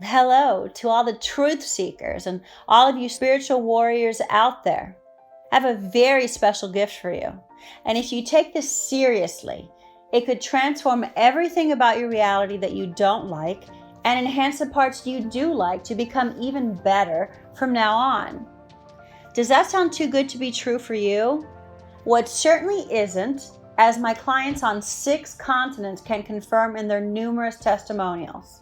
Hello to all the truth seekers and all of you spiritual warriors out there. I have a very special gift for you. And if you take this seriously, it could transform everything about your reality that you don't like and enhance the parts you do like to become even better from now on. Does that sound too good to be true for you? Well, it certainly isn't, as my clients on 6 continents can confirm in their numerous testimonials.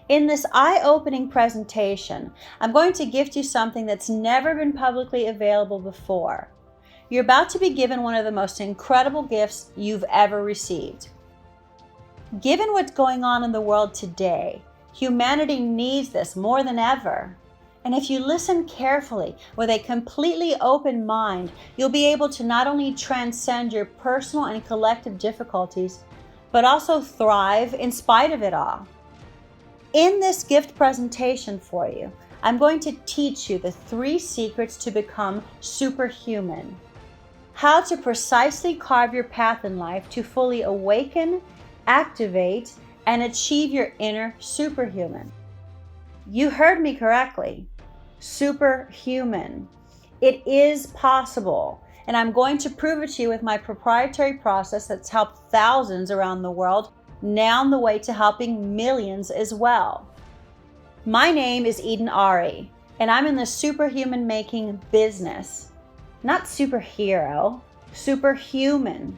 In this eye-opening presentation, I'm going to gift you something that's never been publicly available before. You're about to be given one of the most incredible gifts you've ever received. Given what's going on in the world today, humanity needs this more than ever. And if you listen carefully with a completely open mind, you'll be able to not only transcend your personal and collective difficulties, but also thrive in spite of it all. In this gift presentation for you, I'm going to teach you the 3 secrets to become superhuman. How to precisely carve your path in life to fully awaken, activate, and achieve your inner superhuman. You heard me correctly. Superhuman. It is possible, and I'm going to prove it to you with my proprietary process that's helped thousands around the world, now on the way to helping millions as well. My name is Eden Ari, and I'm in the superhuman making business. Not superhero, superhuman.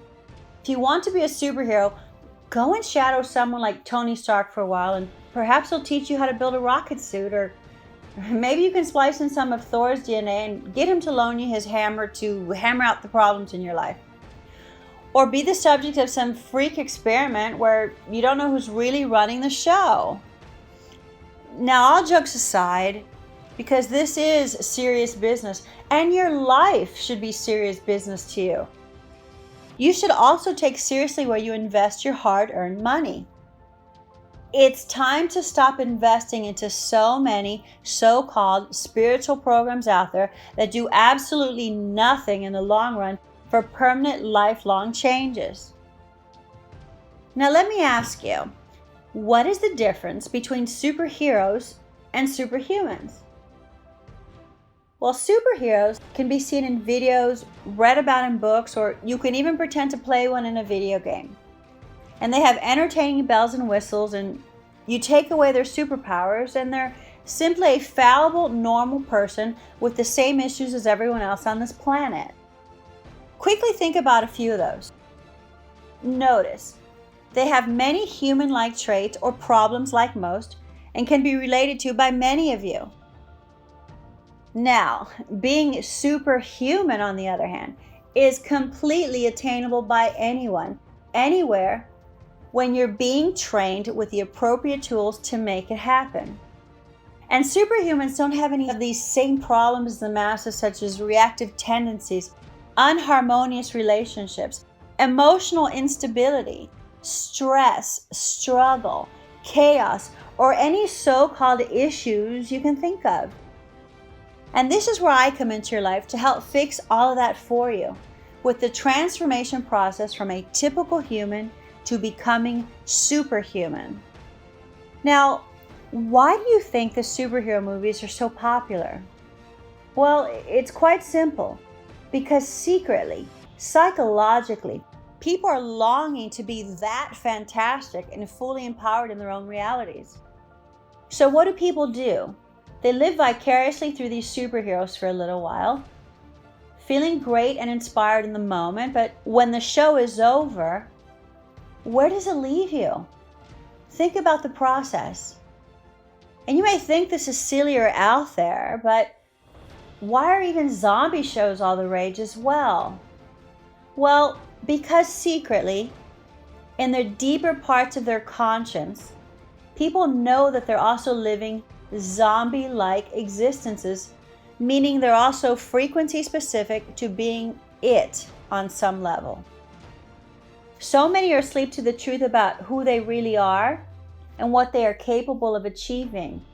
If you want to be a superhero, go and shadow someone like Tony Stark for a while, and perhaps he'll teach you how to build a rocket suit, or maybe you can splice in some of Thor's DNA and get him to loan you his hammer to hammer out the problems in your life. Or be the subject of some freak experiment where you don't know who's really running the show. Now, all jokes aside, because this is serious business, and your life should be serious business to you, you should also take seriously where you invest your hard-earned money. It's time to stop investing into so many so-called spiritual programs out there that do absolutely nothing in the long run for permanent lifelong changes. Now let me ask you, what is the difference between superheroes and superhumans? Well, superheroes can be seen in videos, read about in books, or you can even pretend to play one in a video game. And they have entertaining bells and whistles, and you take away their superpowers and they're simply a fallible, normal person with the same issues as everyone else on this planet. Quickly think about a few of those. Notice, they have many human-like traits or problems like most and can be related to by many of you. Now, being superhuman, on the other hand, is completely attainable by anyone, anywhere, when you're being trained with the appropriate tools to make it happen. And superhumans don't have any of these same problems as the masses, such as reactive tendencies, unharmonious relationships, emotional instability, stress, struggle, chaos, or any so-called issues you can think of. And this is where I come into your life to help fix all of that for you with the transformation process from a typical human to becoming superhuman. Now, why do you think the superhero movies are so popular? Well, it's quite simple. Because secretly, psychologically, people are longing to be that fantastic and fully empowered in their own realities. So what do people do? They live vicariously through these superheroes for a little while, feeling great and inspired in the moment, but when the show is over, where does it leave you? Think about the process. And you may think this is silly or out there, but why are even zombie shows all the rage as well? Well, because secretly, in the deeper parts of their conscience, people know that they're also living zombie-like existences, meaning they're also frequency specific to being it on some level. So many are asleep to the truth about who they really are and what they are capable of achieving.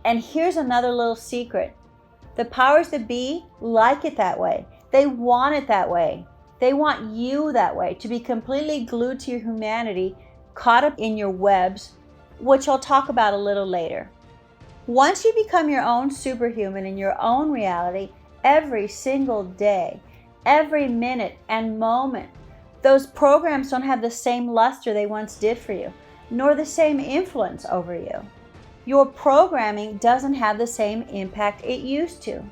And here's another little secret. The powers that be like it that way. They want it that way. They want you that way, to be completely glued to your humanity, caught up in your webs, which I'll talk about a little later. Once you become your own superhuman in your own reality every single day, every minute and moment, those programs don't have the same luster they once did for you, nor the same influence over you. Your programming doesn't have the same impact it used to,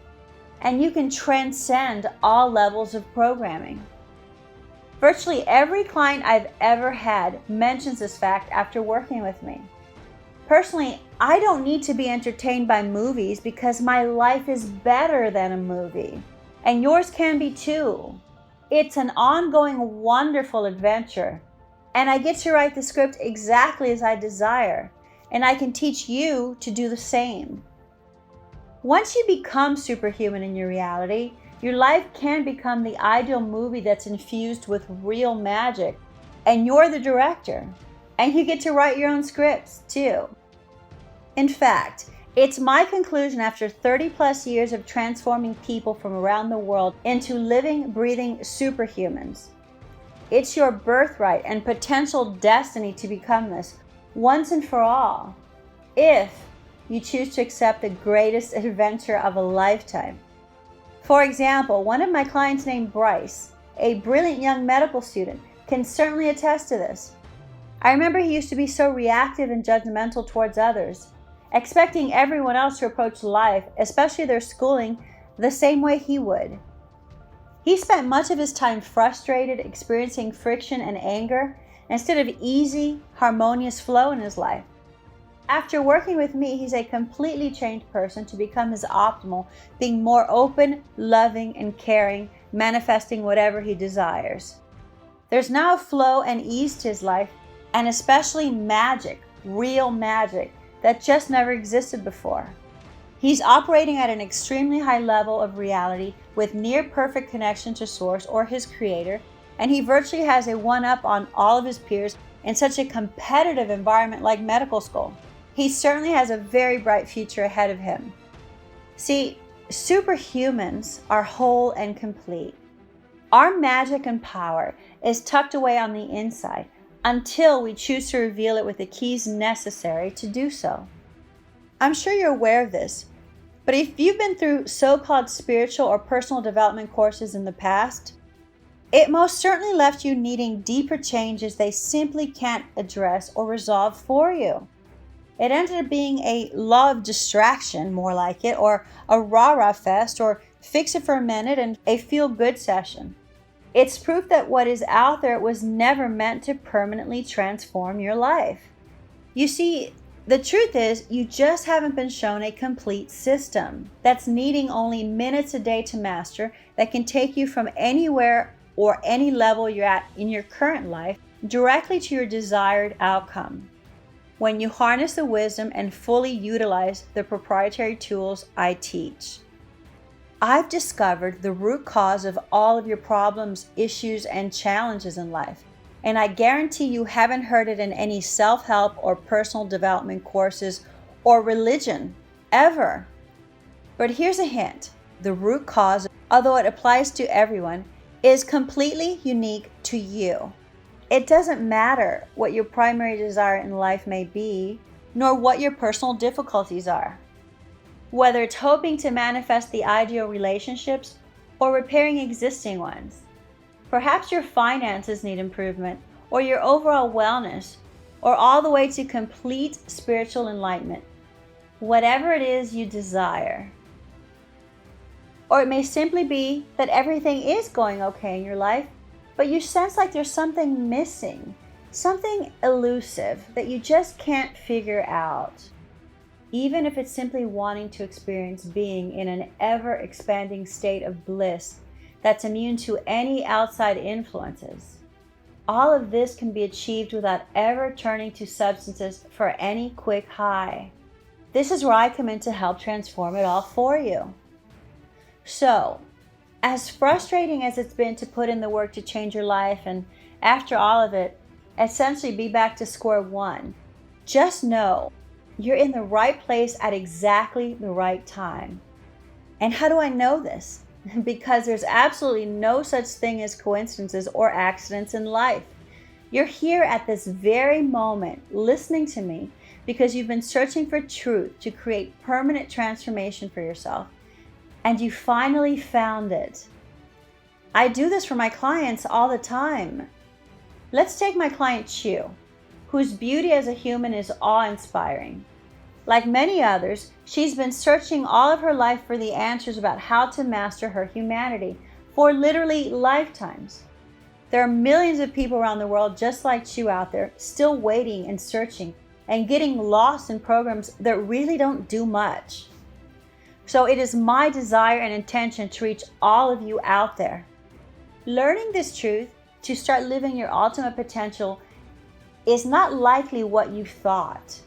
and you can transcend all levels of programming. Virtually every client I've ever had mentions this fact after working with me. Personally, I don't need to be entertained by movies because my life is better than a movie, and yours can be too. It's an ongoing, wonderful adventure, and I get to write the script exactly as I desire, and I can teach you to do the same. Once you become superhuman in your reality, your life can become the ideal movie that's infused with real magic, and you're the director, and you get to write your own scripts too. In fact, it's my conclusion after 30 plus years of transforming people from around the world into living, breathing superhumans. It's your birthright and potential destiny to become this once and for all, if you choose to accept the greatest adventure of a lifetime. For example, one of my clients named Bryce, a brilliant young medical student, can certainly attest to this. I remember he used to be so reactive and judgmental towards others, expecting everyone else to approach life, especially their schooling, the same way he would. He spent much of his time frustrated, experiencing friction and anger, instead of easy, harmonious flow in his life. After working with me, he's a completely changed person to become his optimal, being more open, loving, and caring, manifesting whatever he desires. There's now a flow and ease to his life, and especially magic, real magic, that just never existed before. He's operating at an extremely high level of reality with near perfect connection to Source or his creator, and he virtually has a one-up on all of his peers in such a competitive environment like medical school. He certainly has a very bright future ahead of him. See, superhumans are whole and complete. Our magic and power is tucked away on the inside until we choose to reveal it with the keys necessary to do so. I'm sure you're aware of this, but if you've been through so-called spiritual or personal development courses in the past, it most certainly left you needing deeper changes they simply can't address or resolve for you. It ended up being a law of distraction, more like it, or a rah-rah fest, or fix it for a minute and a feel-good session. It's proof that what is out there was never meant to permanently transform your life. You see, the truth is, you just haven't been shown a complete system that's needing only minutes a day to master, that can take you from anywhere or any level you're at in your current life directly to your desired outcome, when you harness the wisdom and fully utilize the proprietary tools I teach. I've discovered the root cause of all of your problems, issues, and challenges in life, and I guarantee you haven't heard it in any self-help or personal development courses or religion, ever. But here's a hint. The root cause, although it applies to everyone, is completely unique to you. It doesn't matter what your primary desire in life may be, nor what your personal difficulties are. Whether it's hoping to manifest the ideal relationships or repairing existing ones. Perhaps your finances need improvement, or your overall wellness, or all the way to complete spiritual enlightenment. Whatever it is you desire. Or it may simply be that everything is going okay in your life, but you sense like there's something missing, something elusive that you just can't figure out. Even if it's simply wanting to experience being in an ever-expanding state of bliss that's immune to any outside influences. All of this can be achieved without ever turning to substances for any quick high. This is where I come in to help transform it all for you. So, as frustrating as it's been to put in the work to change your life, and after all of it, essentially be back to square one, just know you're in the right place at exactly the right time. And how do I know this? Because there's absolutely no such thing as coincidences or accidents in life. You're here at this very moment listening to me because you've been searching for truth to create permanent transformation for yourself, and you finally found it. I do this for my clients all the time. Let's take my client Chu, whose beauty as a human is awe-inspiring. Like many others, she's been searching all of her life for the answers about how to master her humanity for literally lifetimes. There are millions of people around the world just like Chu out there, still waiting and searching and getting lost in programs that really don't do much. So it is my desire and intention to reach all of you out there. Learning this truth to start living your ultimate potential is not likely what you thought.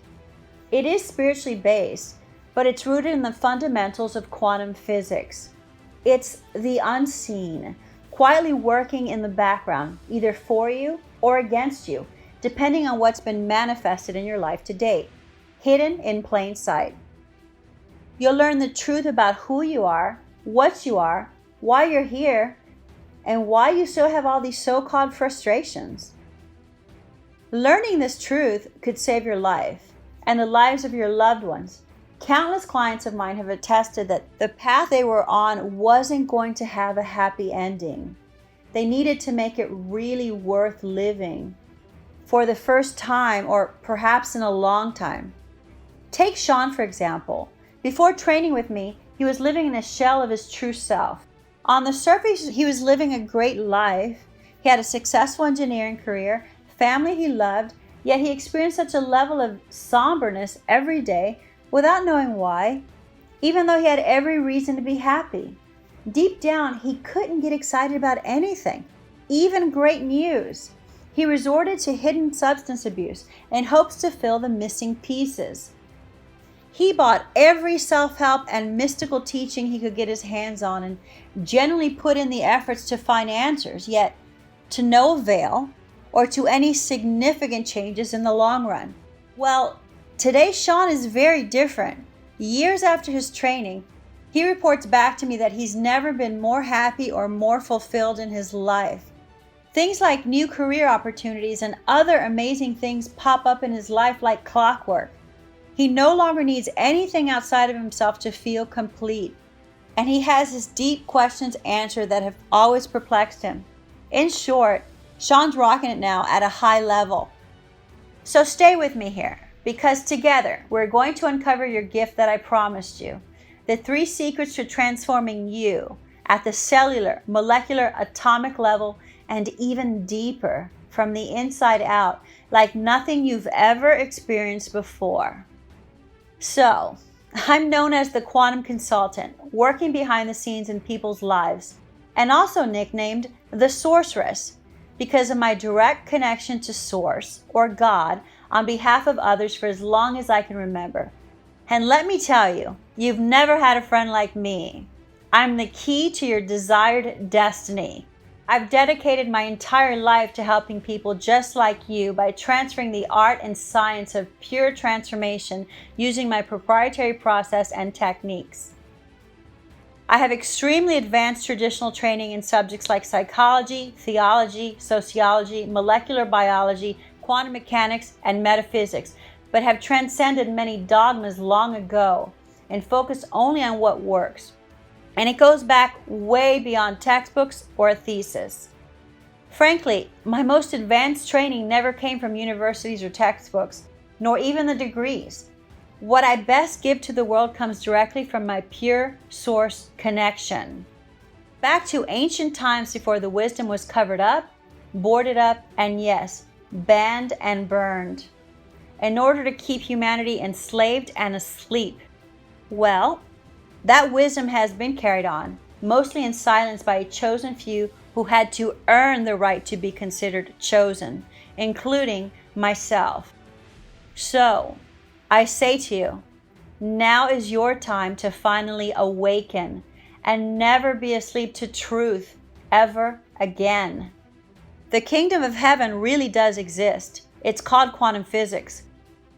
It is spiritually based, but it's rooted in the fundamentals of quantum physics. It's the unseen, quietly working in the background, either for you or against you, depending on what's been manifested in your life to date, hidden in plain sight. You'll learn the truth about who you are, what you are, why you're here, and why you still have all these so-called frustrations. Learning this truth could save your life and the lives of your loved ones. Countless clients of mine have attested that the path they were on wasn't going to have a happy ending. They needed to make it really worth living for the first time, or perhaps in a long time. Take Sean, for example. Before training with me, he was living in a shell of his true self. On the surface, he was living a great life. He had a successful engineering career, family he loved, yet he experienced such a level of somberness every day without knowing why, even though he had every reason to be happy. Deep down, he couldn't get excited about anything, even great news. He resorted to hidden substance abuse in hopes to fill the missing pieces. He bought every self-help and mystical teaching he could get his hands on and generally put in the efforts to find answers, yet to no avail or to any significant changes in the long run. Well, today Sean is very different. Years after his training, he reports back to me that he's never been more happy or more fulfilled in his life. Things like new career opportunities and other amazing things pop up in his life like clockwork. He no longer needs anything outside of himself to feel complete. And he has his deep questions answered that have always perplexed him. In short, Sean's rocking it now at a high level. So stay with me here, because together we're going to uncover your gift that I promised you. The 3 secrets to transforming you at the cellular, molecular, atomic level, and even deeper from the inside out, like nothing you've ever experienced before. So, I'm known as the quantum consultant, working behind the scenes in people's lives, and also nicknamed the sorceress, because of my direct connection to Source, or God, on behalf of others for as long as I can remember. And let me tell you, you've never had a friend like me. I'm the key to your desired destiny. I've dedicated my entire life to helping people just like you by transferring the art and science of pure transformation using my proprietary process and techniques. I have extremely advanced traditional training in subjects like psychology, theology, sociology, molecular biology, quantum mechanics, and metaphysics, but have transcended many dogmas long ago and focused only on what works. And it goes back way beyond textbooks or a thesis. Frankly, my most advanced training never came from universities or textbooks, nor even the degrees. What I best give to the world comes directly from my pure source connection. Back to ancient times before the wisdom was covered up, boarded up, and yes, banned and burned, in order to keep humanity enslaved and asleep. Well, that wisdom has been carried on, mostly in silence by a chosen few who had to earn the right to be considered chosen, including myself. So, I say to you, now is your time to finally awaken and never be asleep to truth ever again. The kingdom of heaven really does exist. It's called quantum physics.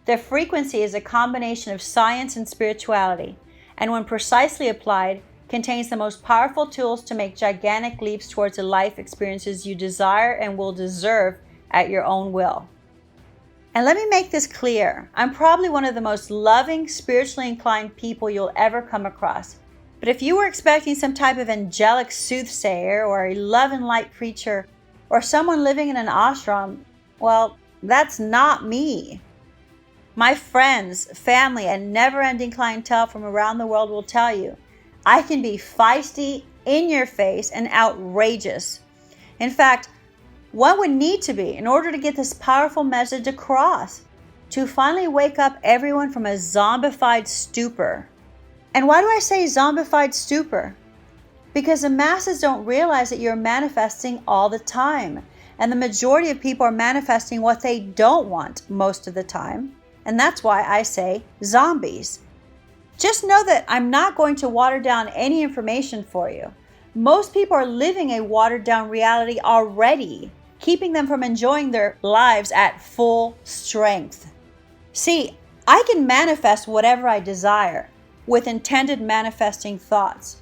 The frequency is a combination of science and spirituality, and when precisely applied, contains the most powerful tools to make gigantic leaps towards the life experiences you desire and will deserve at your own will. And let me make this clear. I'm probably one of the most loving, spiritually inclined people you'll ever come across. But if you were expecting some type of angelic soothsayer or a love and light preacher or someone living in an ashram, well, that's not me. My friends, family, and never-ending clientele from around the world will tell you, I can be feisty, in your face, and outrageous. In fact, one would need to be in order to get this powerful message across, to finally wake up everyone from a zombified stupor. And why do I say zombified stupor? Because the masses don't realize that you're manifesting all the time. And the majority of people are manifesting what they don't want most of the time. And that's why I say zombies. Just know that I'm not going to water down any information for you. Most people are living a watered down reality already, keeping them from enjoying their lives at full strength. See, I can manifest whatever I desire with intended manifesting thoughts.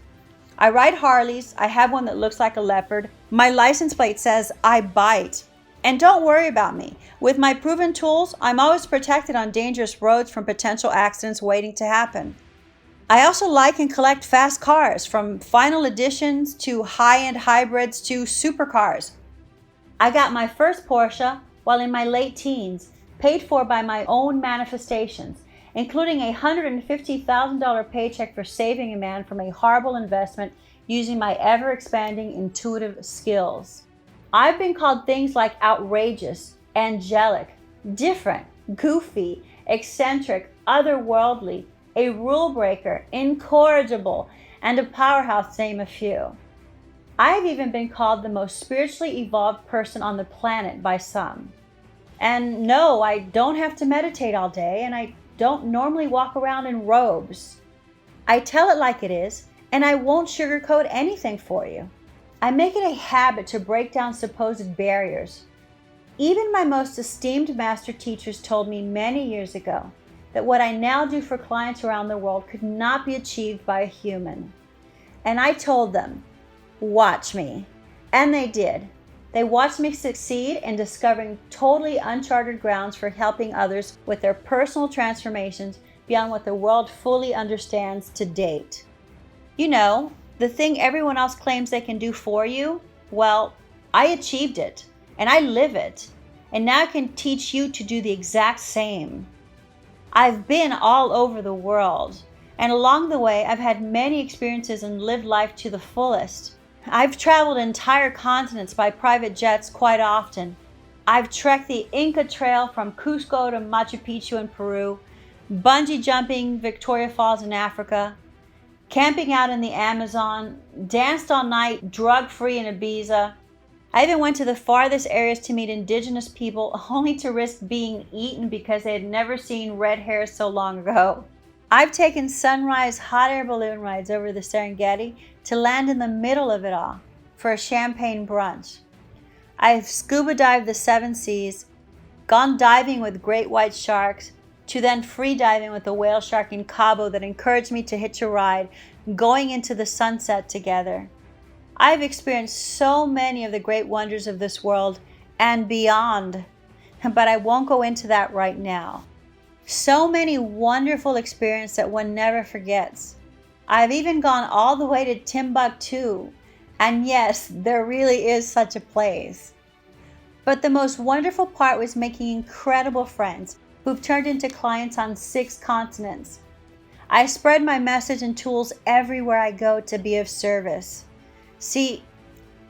I ride Harleys. I have one that looks like a leopard. My license plate says I bite. And don't worry about me. With my proven tools, I'm always protected on dangerous roads from potential accidents waiting to happen. I also like and collect fast cars, from final editions to high-end hybrids to supercars. I got my first Porsche while in my late teens, paid for by my own manifestations, including a $150,000 paycheck for saving a man from a horrible investment using my ever-expanding intuitive skills. I've been called things like outrageous, angelic, different, goofy, eccentric, otherworldly, a rule breaker, incorrigible, and a powerhouse, to name a few. I've even been called the most spiritually evolved person on the planet by some. And no, I don't have to meditate all day, and I don't normally walk around in robes. I tell it like it is, and I won't sugarcoat anything for you. I make it a habit to break down supposed barriers. Even my most esteemed master teachers told me many years ago that what I now do for clients around the world could not be achieved by a human. And I told them, watch me. And they did. They watched me succeed in discovering totally uncharted grounds for helping others with their personal transformations beyond what the world fully understands to date. You know, the thing everyone else claims they can do for you, well, I achieved it, and I live it, and now I can teach you to do the exact same. I've been all over the world, and along the way, I've had many experiences and lived life to the fullest. I've traveled entire continents by private jets quite often. I've trekked the Inca Trail from Cusco to Machu Picchu in Peru, bungee jumping Victoria Falls in Africa, camping out in the Amazon, danced all night drug-free in Ibiza. I even went to the farthest areas to meet indigenous people, only to risk being eaten because they had never seen red hair so long ago. I've taken sunrise hot air balloon rides over the Serengeti to land in the middle of it all for a champagne brunch. I've scuba dived the 7 seas, gone diving with great white sharks, to then free diving with a whale shark in Cabo that encouraged me to hitch a ride, going into the sunset together. I've experienced so many of the great wonders of this world and beyond, but I won't go into that right now. So many wonderful experiences that one never forgets. I've even gone all the way to Timbuktu, and yes, there really is such a place. But the most wonderful part was making incredible friends who've turned into clients on 6 continents. I spread my message and tools everywhere I go to be of service. See,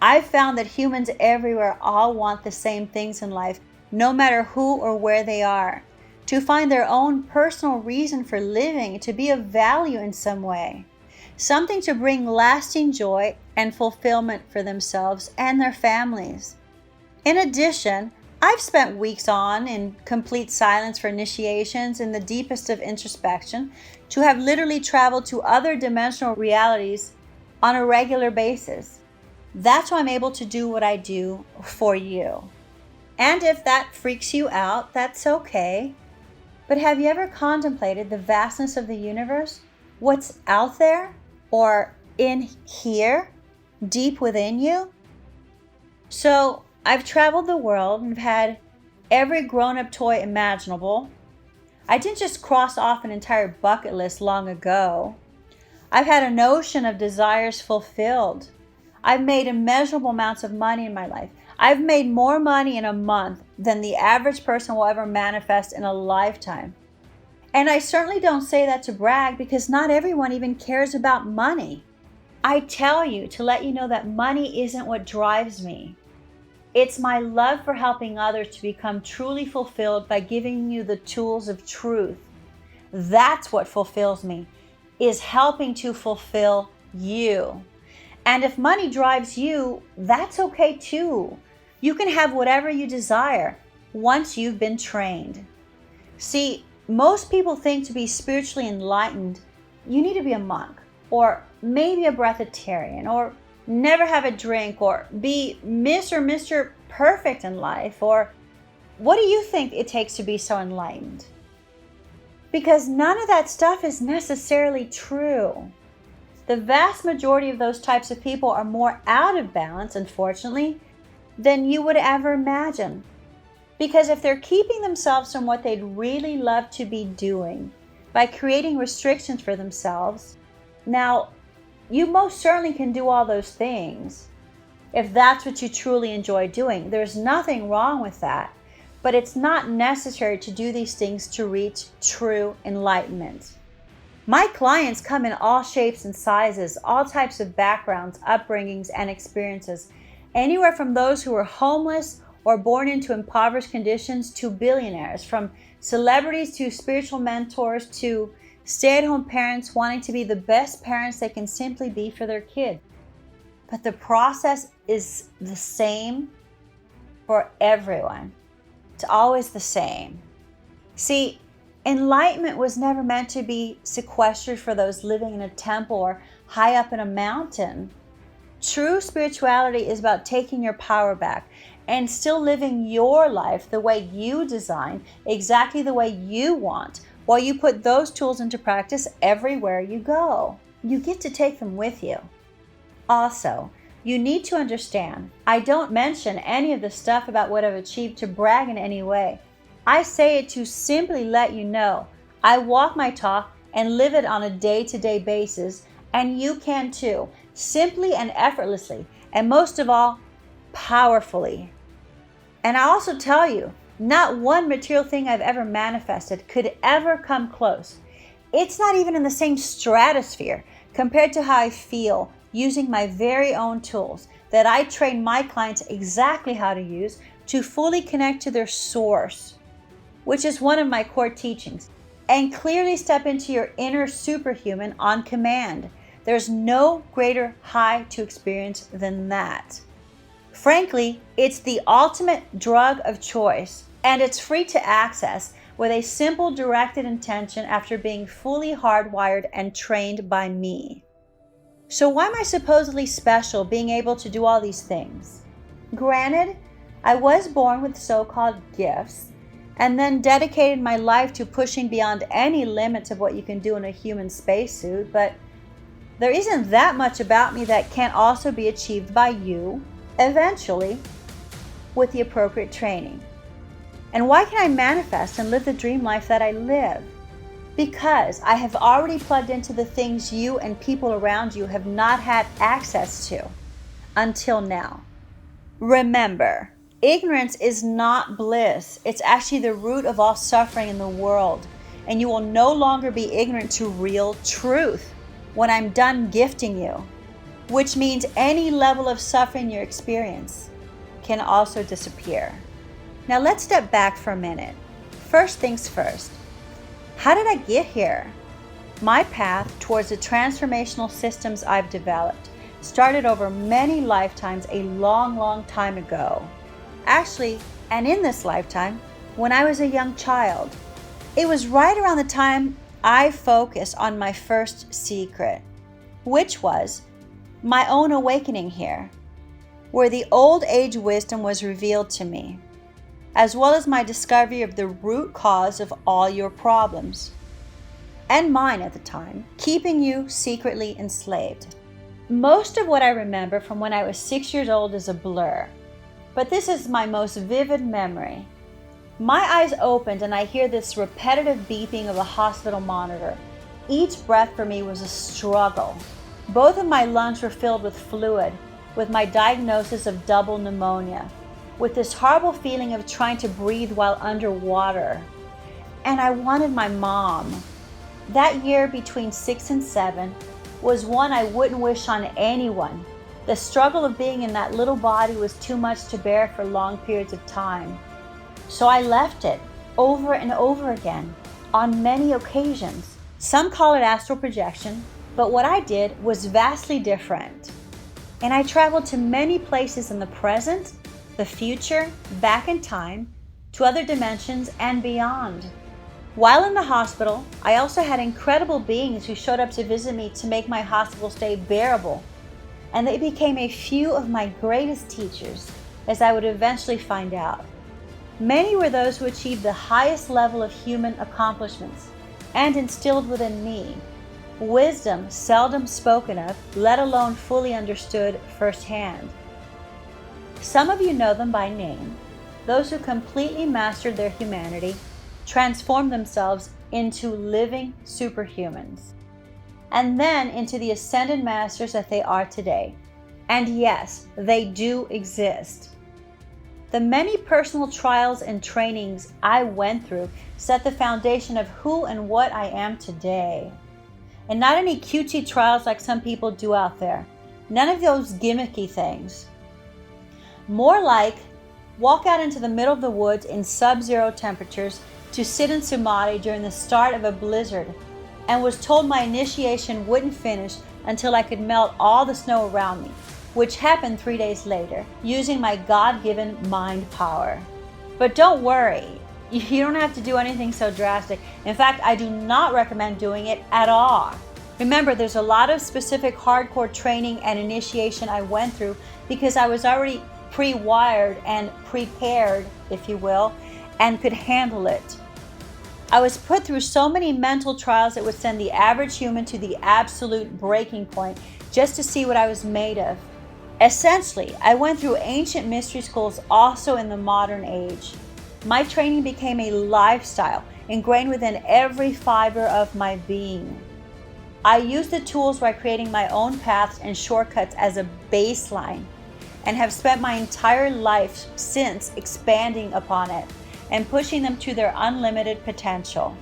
I've found that humans everywhere all want the same things in life, no matter who or where they are, to find their own personal reason for living, to be of value in some way, something to bring lasting joy and fulfillment for themselves and their families. In addition, I've spent weeks on in complete silence for initiations in the deepest of introspection, to have literally traveled to other dimensional realities on a regular basis. That's why I'm able to do what I do for you. And if that freaks you out, that's okay. But have you ever contemplated the vastness of the universe? What's out there or in here, deep within you? So I've traveled the world and had every grown-up toy imaginable. I didn't just cross off an entire bucket list long ago. I've had an ocean of desires fulfilled. I've made immeasurable amounts of money in my life. I've made more money in a month than the average person will ever manifest in a lifetime. And I certainly don't say that to brag, because not everyone even cares about money. I tell you to let you know that money isn't what drives me. It's my love for helping others to become truly fulfilled by giving you the tools of truth. That's what fulfills me, is helping to fulfill you. And if money drives you, that's okay too. You can have whatever you desire once you've been trained. See, most people think to be spiritually enlightened, you need to be a monk, or maybe a breatharian, or never have a drink, or be Miss or Mr. Perfect in life, or what do you think it takes to be so enlightened? Because none of that stuff is necessarily true. The vast majority of those types of people are more out of balance, unfortunately, than you would ever imagine. Because if they're keeping themselves from what they'd really love to be doing by creating restrictions for themselves, now, you most certainly can do all those things if that's what you truly enjoy doing. There's nothing wrong with that, but it's not necessary to do these things to reach true enlightenment. My clients come in all shapes and sizes, all types of backgrounds, upbringings, and experiences, anywhere from those who are homeless or born into impoverished conditions to billionaires, from celebrities to spiritual mentors to stay-at-home parents wanting to be the best parents they can simply be for their kid. But the process is the same for everyone. It's always the same. See, enlightenment was never meant to be sequestered for those living in a temple or high up in a mountain. True spirituality is about taking your power back and still living your life the way you design, exactly the way you want, while you put those tools into practice everywhere you go. You get to take them with you. Also, you need to understand, I don't mention any of the stuff about what I've achieved to brag in any way. I say it to simply let you know I walk my talk and live it on a day-to-day basis, and you can too, simply and effortlessly, and most of all, powerfully. And I also tell you, not one material thing I've ever manifested could ever come close. It's not even in the same stratosphere compared to how I feel using my very own tools that I train my clients exactly how to use to fully connect to their source, which is one of my core teachings, and clearly step into your inner superhuman on command. There's no greater high to experience than that. Frankly, it's the ultimate drug of choice, and it's free to access with a simple directed intention after being fully hardwired and trained by me. So why am I supposedly special being able to do all these things? Granted, I was born with so-called gifts and then dedicated my life to pushing beyond any limits of what you can do in a human spacesuit, but there isn't that much about me that can't also be achieved by you, eventually, with the appropriate training. And why can I manifest and live the dream life that I live? Because I have already plugged into the things you and people around you have not had access to until now. Remember, ignorance is not bliss. It's actually the root of all suffering in the world. And you will no longer be ignorant to real truth when I'm done gifting you, which means any level of suffering you experience can also disappear. Now let's step back for a minute. First things first. How did I get here? My path towards the transformational systems I've developed started over many lifetimes a long, long time ago. Actually, and in this lifetime, when I was a young child. It was right around the time I focused on my first secret, which was my own awakening here, where the old age wisdom was revealed to me, as well as my discovery of the root cause of all your problems, and mine at the time, keeping you secretly enslaved. Most of what I remember from when I was 6 years old is a blur. But this is my most vivid memory. My eyes opened and I hear this repetitive beeping of a hospital monitor. Each breath for me was a struggle. Both of my lungs were filled with fluid, with my diagnosis of double pneumonia, with this horrible feeling of trying to breathe while underwater. And I wanted my mom. That year between 6 and 7 was one I wouldn't wish on anyone. The struggle of being in that little body was too much to bear for long periods of time. So I left it over and over again on many occasions. Some call it astral projection, but what I did was vastly different. And I traveled to many places in the present, the future, back in time, to other dimensions and beyond. While in the hospital, I also had incredible beings who showed up to visit me to make my hospital stay bearable. And they became a few of my greatest teachers, as I would eventually find out. Many were those who achieved the highest level of human accomplishments and instilled within me wisdom seldom spoken of, let alone fully understood firsthand. Some of you know them by name, those who completely mastered their humanity, transformed themselves into living superhumans, and then into the ascended masters that they are today. And yes, they do exist. The many personal trials and trainings I went through set the foundation of who and what I am today. And not any cutesy trials like some people do out there. None of those gimmicky things. More like walk out into the middle of the woods in sub-zero temperatures to sit in samadhi during the start of a blizzard, and was told my initiation wouldn't finish until I could melt all the snow around me, which happened 3 days later, using my God-given mind power. But don't worry, you don't have to do anything so drastic. In fact, I do not recommend doing it at all. Remember, there's a lot of specific hardcore training and initiation I went through because I was already pre-wired and prepared, if you will, and could handle it. I was put through so many mental trials that would send the average human to the absolute breaking point just to see what I was made of. Essentially, I went through ancient mystery schools also in the modern age. My training became a lifestyle ingrained within every fiber of my being. I used the tools by creating my own paths and shortcuts as a baseline, and have spent my entire life since expanding upon it and pushing them to their unlimited potential.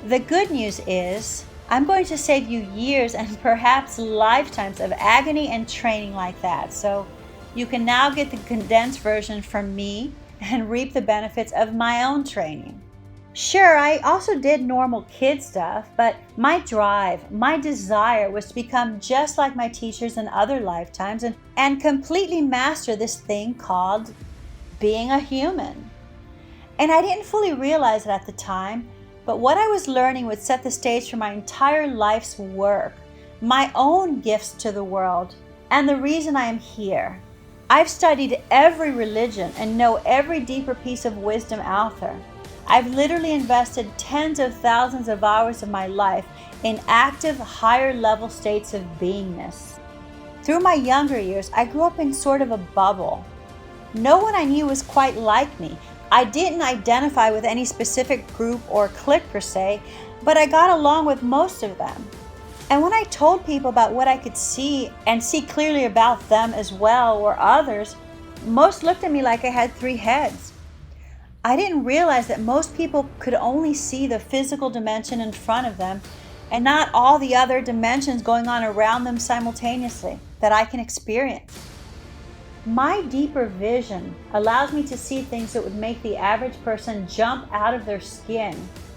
The good news is, I'm going to save you years and perhaps lifetimes of agony and training like that, so you can now get the condensed version from me and reap the benefits of my own training. Sure, I also did normal kid stuff, but my drive, my desire was to become just like my teachers in other lifetimes and completely master this thing called being a human. And I didn't fully realize it at the time, but what I was learning would set the stage for my entire life's work, my own gifts to the world, and the reason I am here. I've studied every religion and know every deeper piece of wisdom out there. I've literally invested tens of thousands of hours of my life in active, higher level states of beingness. Through my younger years, I grew up in sort of a bubble. No one I knew was quite like me. I didn't identify with any specific group or clique per se, but I got along with most of them. And when I told people about what I could see and see clearly about them as well, or others, most looked at me like I had 3 heads. I didn't realize that most people could only see the physical dimension in front of them and not all the other dimensions going on around them simultaneously that I can experience. My deeper vision allows me to see things that would make the average person jump out of their skin.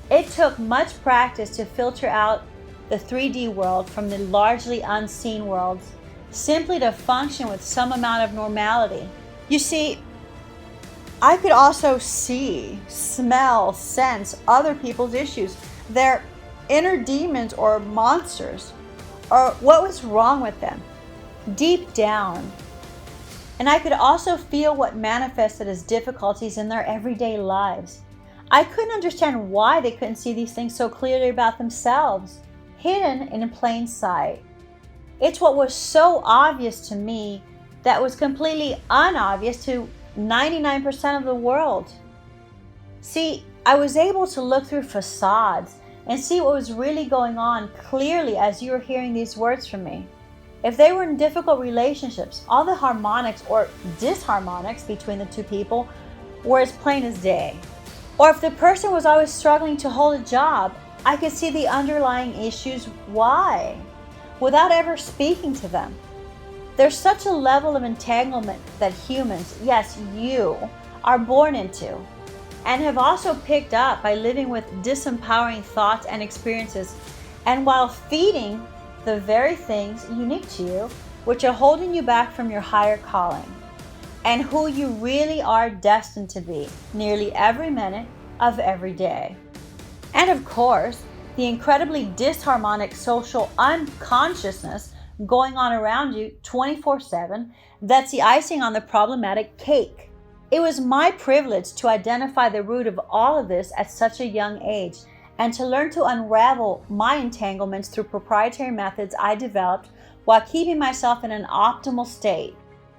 It took much practice to filter out the 3D world from the largely unseen worlds, simply to function with some amount of normality. You see, I could also see, smell, sense other people's issues, their inner demons or monsters, or what was wrong with them, deep down. And I could also feel what manifested as difficulties in their everyday lives. I couldn't understand why they couldn't see these things so clearly about themselves, hidden in plain sight. It's what was so obvious to me that was completely unobvious to 99% of the world. See, I was able to look through facades and see what was really going on clearly as you were hearing these words from me. If they were in difficult relationships, all the harmonics or disharmonics between the two people were as plain as day. Or if the person was always struggling to hold a job, I could see the underlying issues why, without ever speaking to them. There's such a level of entanglement that humans, yes, you, are born into, and have also picked up by living with disempowering thoughts and experiences, and while feeding the very things unique to you, which are holding you back from your higher calling, and who you really are destined to be nearly every minute of every day. And of course, the incredibly disharmonic social unconsciousness going on around you 24/7, that's the icing on the problematic cake. It was my privilege to identify the root of all of this at such a young age and to learn to unravel my entanglements through proprietary methods I developed while keeping myself in an optimal state.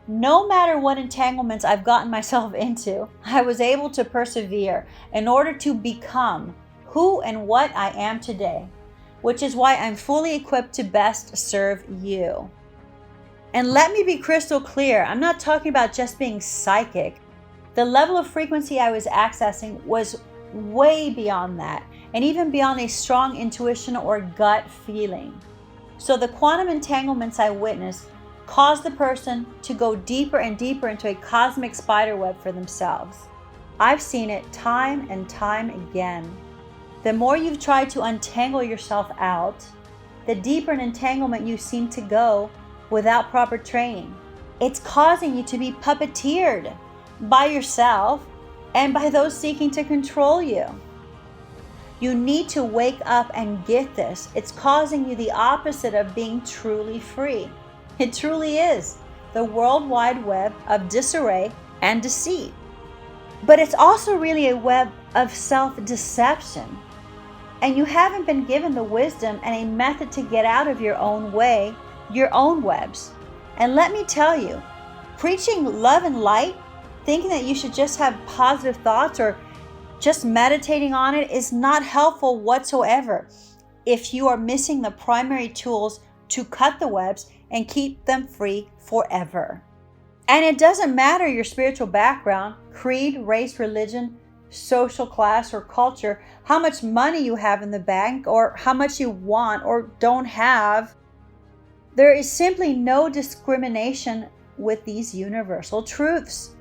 No matter what entanglements I've gotten myself into, I was able to persevere in order to become who and what I am today, which is why I'm fully equipped to best serve you. And let me be crystal clear, I'm not talking about just being psychic. The level of frequency I was accessing was way beyond that, and even beyond a strong intuition or gut feeling. So the quantum entanglements I witnessed caused the person to go deeper and deeper into a cosmic spiderweb for themselves. I've seen it time and time again. The more you've tried to untangle yourself out, the deeper an entanglement you seem to go without proper training. It's causing you to be puppeteered by yourself and by those seeking to control you. You need to wake up and get this. It's causing you the opposite of being truly free. It truly is the World Wide Web of disarray and deceit. But it's also really a web of self-deception. And you haven't been given the wisdom and a method to get out of your own way, your own webs. And let me tell you, preaching love and light, thinking that you should just have positive thoughts or just meditating on it is not helpful whatsoever if you are missing the primary tools to cut the webs and keep them free forever. And it doesn't matter your spiritual background, creed, race, religion, social class, or culture, how much money you have in the bank, or how much you want or don't have. There is simply no discrimination with these universal truths.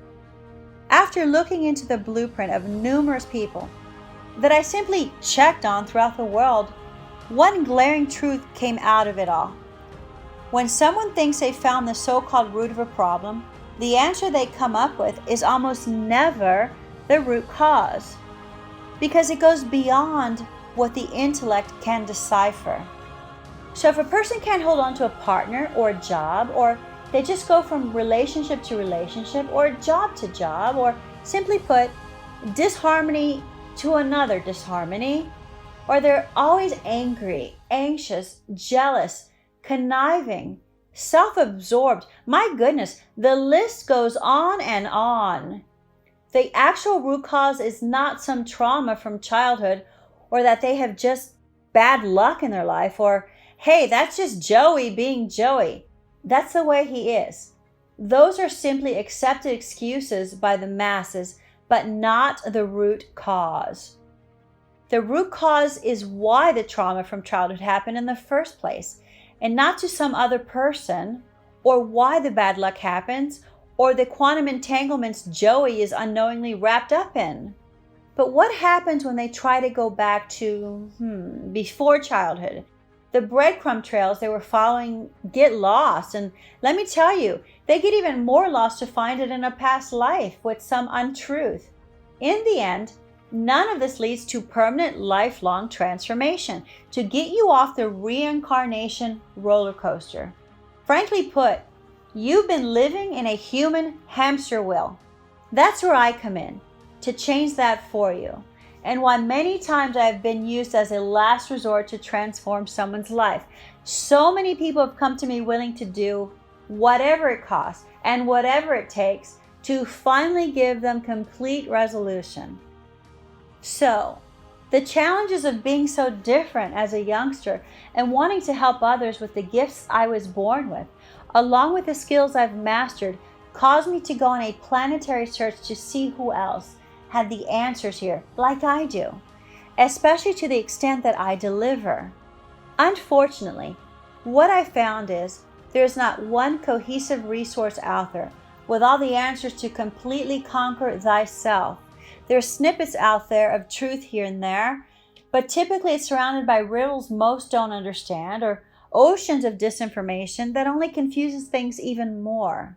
After looking into the blueprint of numerous people that I simply checked on throughout the world, one glaring truth came out of it all. When someone thinks they found the so-called root of a problem, the answer they come up with is almost never the root cause, because it goes beyond what the intellect can decipher. So if a person can't hold on to a partner or a job, or they just go from relationship to relationship or job to job, or simply put, disharmony to another disharmony, or they're always angry, anxious, jealous, conniving, self-absorbed. My goodness, the list goes on and on. The actual root cause is not some trauma from childhood, or that they have just bad luck in their life, or hey, that's just Joey being Joey. That's the way he is. Those are simply accepted excuses by the masses, but not the root cause. The root cause is why the trauma from childhood happened in the first place, and not to some other person, or why the bad luck happens, or the quantum entanglements Joey is unknowingly wrapped up in. But what happens when they try to go back to, before childhood? The breadcrumb trails they were following get lost, and let me tell you, they get even more lost to find it in a past life with some untruth. In the end, none of this leads to permanent lifelong transformation to get you off the reincarnation roller coaster. Frankly put, you've been living in a human hamster wheel. That's where I come in, to change that for you. And why many times I have been used as a last resort to transform someone's life. So many people have come to me willing to do whatever it costs and whatever it takes to finally give them complete resolution. So, the challenges of being so different as a youngster and wanting to help others with the gifts I was born with, along with the skills I've mastered, caused me to go on a planetary search to see who else had the answers here, like I do, especially to the extent that I deliver. Unfortunately, what I found is there's not one cohesive resource out there with all the answers to completely conquer thyself. There's snippets out there of truth here and there, but typically it's surrounded by riddles most don't understand or oceans of disinformation that only confuses things even more.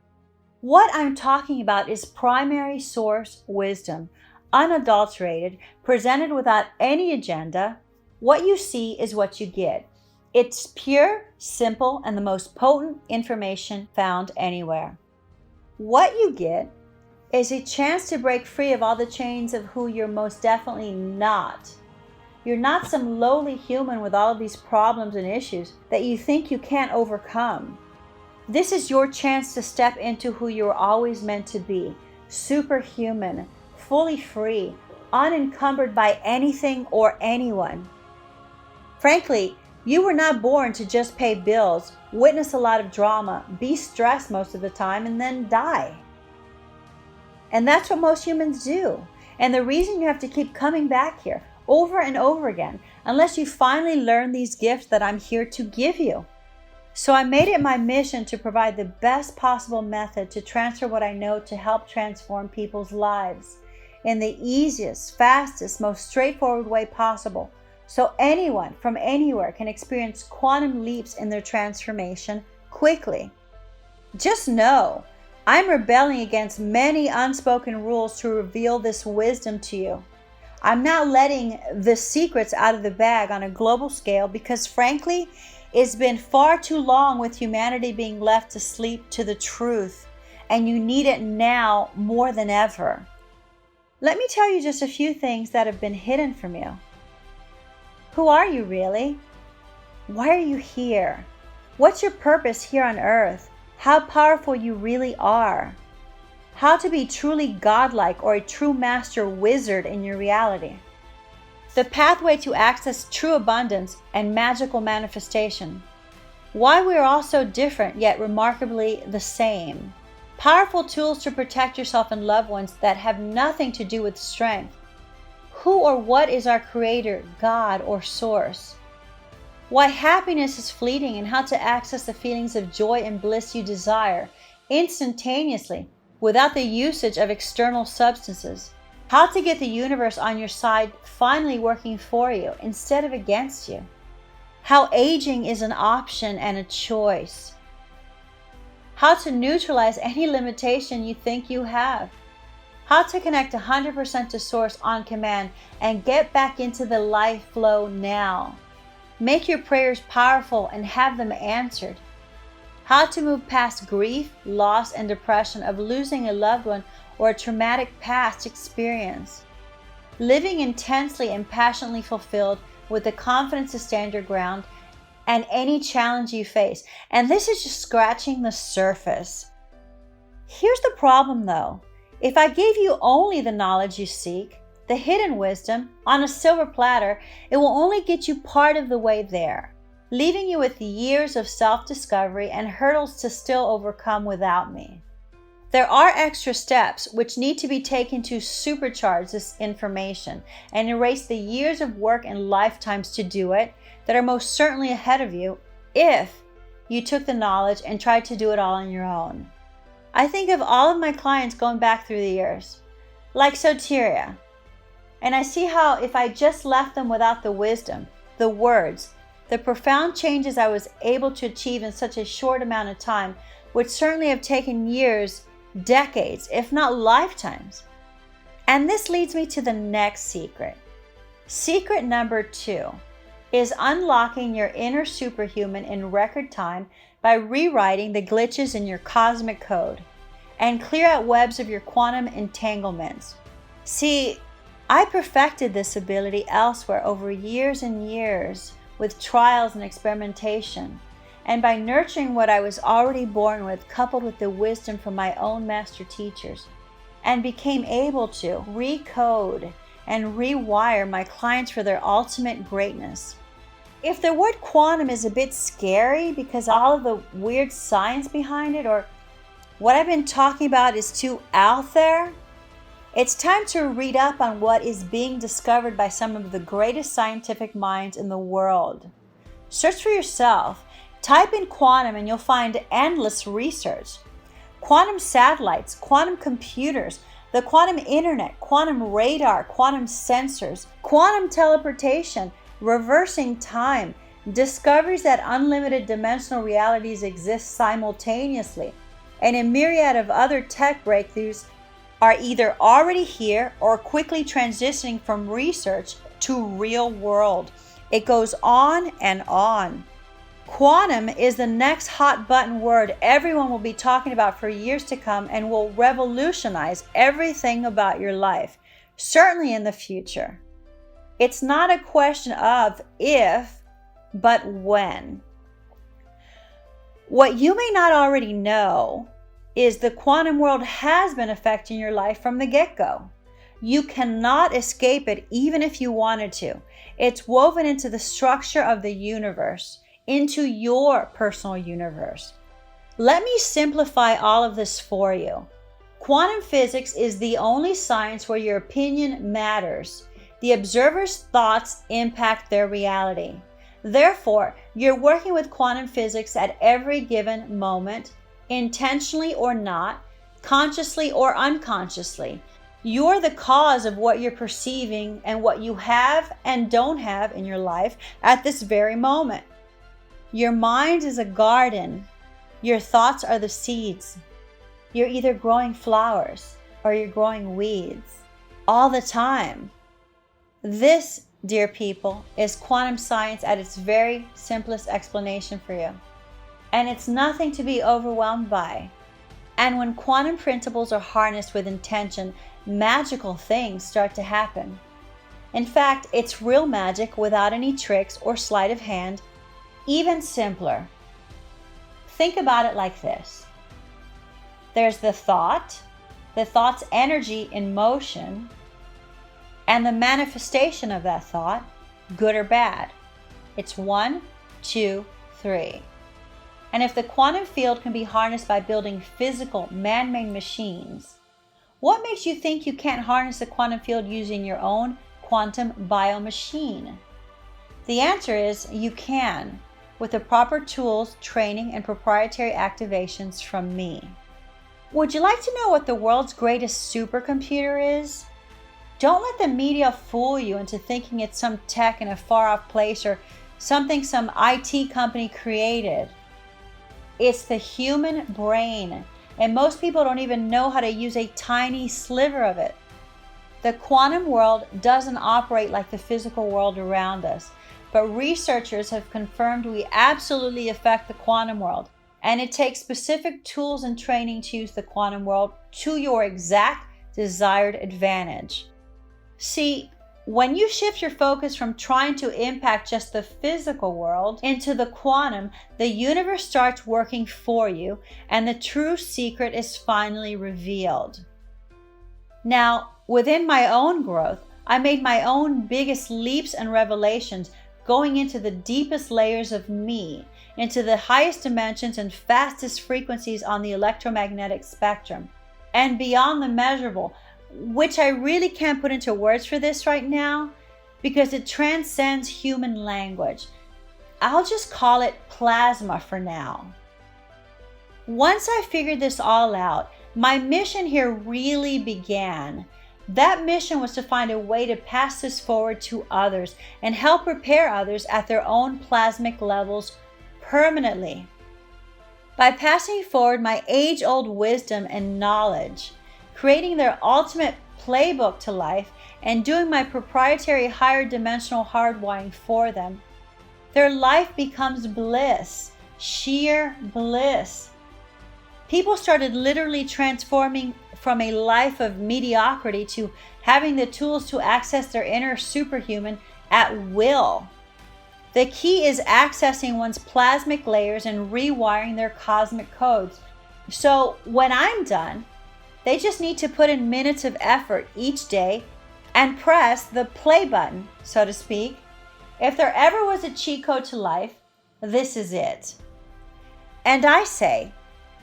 What I'm talking about is primary source wisdom, unadulterated, presented without any agenda. What you see is what you get. It's pure, simple, and the most potent information found anywhere. What you get is a chance to break free of all the chains of who you're most definitely not. You're not some lowly human with all of these problems and issues that you think you can't overcome. This is your chance to step into who you were always meant to be, superhuman, fully free, unencumbered by anything or anyone. Frankly, you were not born to just pay bills, witness a lot of drama, be stressed most of the time, and then die. And that's what most humans do. And the reason you have to keep coming back here over and over again, unless you finally learn these gifts that I'm here to give you. So I made it my mission to provide the best possible method to transfer what I know to help transform people's lives in the easiest, fastest, most straightforward way possible, so anyone from anywhere can experience quantum leaps in their transformation quickly. Just know, I'm rebelling against many unspoken rules to reveal this wisdom to you. I'm not letting the secrets out of the bag on a global scale because, frankly, it's been far too long with humanity being left asleep to the truth, and you need it now more than ever. Let me tell you just a few things that have been hidden from you. Who are you really? Why are you here? What's your purpose here on earth? How powerful you really are. How to be truly godlike or a true master wizard in your reality. The pathway to access true abundance and magical manifestation. Why we are all so different yet remarkably the same. Powerful tools to protect yourself and loved ones that have nothing to do with strength. Who or what is our creator, God, or source? Why happiness is fleeting and how to access the feelings of joy and bliss you desire instantaneously without the usage of external substances. How to get the universe on your side finally working for you instead of against you. How aging is an option and a choice. How to neutralize any limitation you think you have. How to connect 100% to Source on command and get back into the life flow now. Make your prayers powerful and have them answered. How to move past grief, loss, and depression of losing a loved one or a traumatic past experience. Living intensely and passionately fulfilled with the confidence to stand your ground and any challenge you face. And this is just scratching the surface. Here's the problem though. If I gave you only the knowledge you seek, the hidden wisdom, on a silver platter, it will only get you part of the way there, leaving you with years of self-discovery and hurdles to still overcome without me. There are extra steps which need to be taken to supercharge this information and erase the years of work and lifetimes to do it that are most certainly ahead of you if you took the knowledge and tried to do it all on your own. I think of all of my clients going back through the years, like Soteria, and I see how if I just left them without the wisdom, the words, the profound changes I was able to achieve in such a short amount of time would certainly have taken years, decades, if not lifetimes. And this leads me to the next secret. Secret number 2 is unlocking your inner superhuman in record time by rewriting the glitches in your cosmic code and clear out webs of your quantum entanglements. See, I perfected this ability elsewhere over years and years with trials and experimentation. and by nurturing what I was already born with, coupled with the wisdom from my own master teachers, and became able to recode and rewire my clients for their ultimate greatness. If the word quantum is a bit scary because all of the weird science behind it, or what I've been talking about is too out there, it's time to read up on what is being discovered by some of the greatest scientific minds in the world. Search for yourself. Type in quantum and you'll find endless research. Quantum satellites, quantum computers, the quantum internet, quantum radar, quantum sensors, quantum teleportation, reversing time, discoveries that unlimited dimensional realities exist simultaneously, and a myriad of other tech breakthroughs are either already here or quickly transitioning from research to real world. It goes on and on. Quantum is the next hot button word everyone will be talking about for years to come and will revolutionize everything about your life, certainly in the future. It's not a question of if, but when. What you may not already know is the quantum world has been affecting your life from the get-go. You cannot escape it even if you wanted to. It's woven into the structure of the universe, into your personal universe. Let me simplify all of this for you. Quantum physics is the only science where your opinion matters. The observer's thoughts impact their reality. Therefore, you're working with quantum physics at every given moment, intentionally or not, consciously or unconsciously. You're the cause of what you're perceiving and what you have and don't have in your life at this very moment. Your mind is a garden. Your thoughts are the seeds. You're either growing flowers or you're growing weeds all the time. This, dear people, is quantum science at its very simplest explanation for you. And it's nothing to be overwhelmed by. And when quantum principles are harnessed with intention, magical things start to happen. In fact, it's real magic without any tricks or sleight of hand, even simpler. Think about it like this. There's the thought's energy in motion, and the manifestation of that thought, good or bad. It's 1, 2, 3. And if the quantum field can be harnessed by building physical, man-made machines, what makes you think you can't harness the quantum field using your own quantum biomachine? The answer is you can, with the proper tools, training, and proprietary activations from me. Would you like to know what the world's greatest supercomputer is? Don't let the media fool you into thinking it's some tech in a far-off place or something some IT company created. It's the human brain, and most people don't even know how to use a tiny sliver of it. The quantum world doesn't operate like the physical world around us, but researchers have confirmed we absolutely affect the quantum world, and it takes specific tools and training to use the quantum world to your exact desired advantage. See, when you shift your focus from trying to impact just the physical world into the quantum, the universe starts working for you, and the true secret is finally revealed. Now, within my own growth, I made my own biggest leaps and revelations, going into the deepest layers of me, into the highest dimensions and fastest frequencies on the electromagnetic spectrum, and beyond the measurable, which I really can't put into words for this right now because it transcends human language. I'll just call it plasma for now. Once I figured this all out, my mission here really began. That mission was to find a way to pass this forward to others and help prepare others at their own plasmic levels permanently. By passing forward my age-old wisdom and knowledge, creating their ultimate playbook to life, and doing my proprietary higher dimensional hardwiring for them, their life becomes bliss, sheer bliss. People started literally transforming from a life of mediocrity to having the tools to access their inner superhuman at will. The key is accessing one's plasmic layers and rewiring their cosmic codes. So when I'm done, they just need to put in minutes of effort each day and press the play button, so to speak. If there ever was a cheat code to life, this is it. And I say,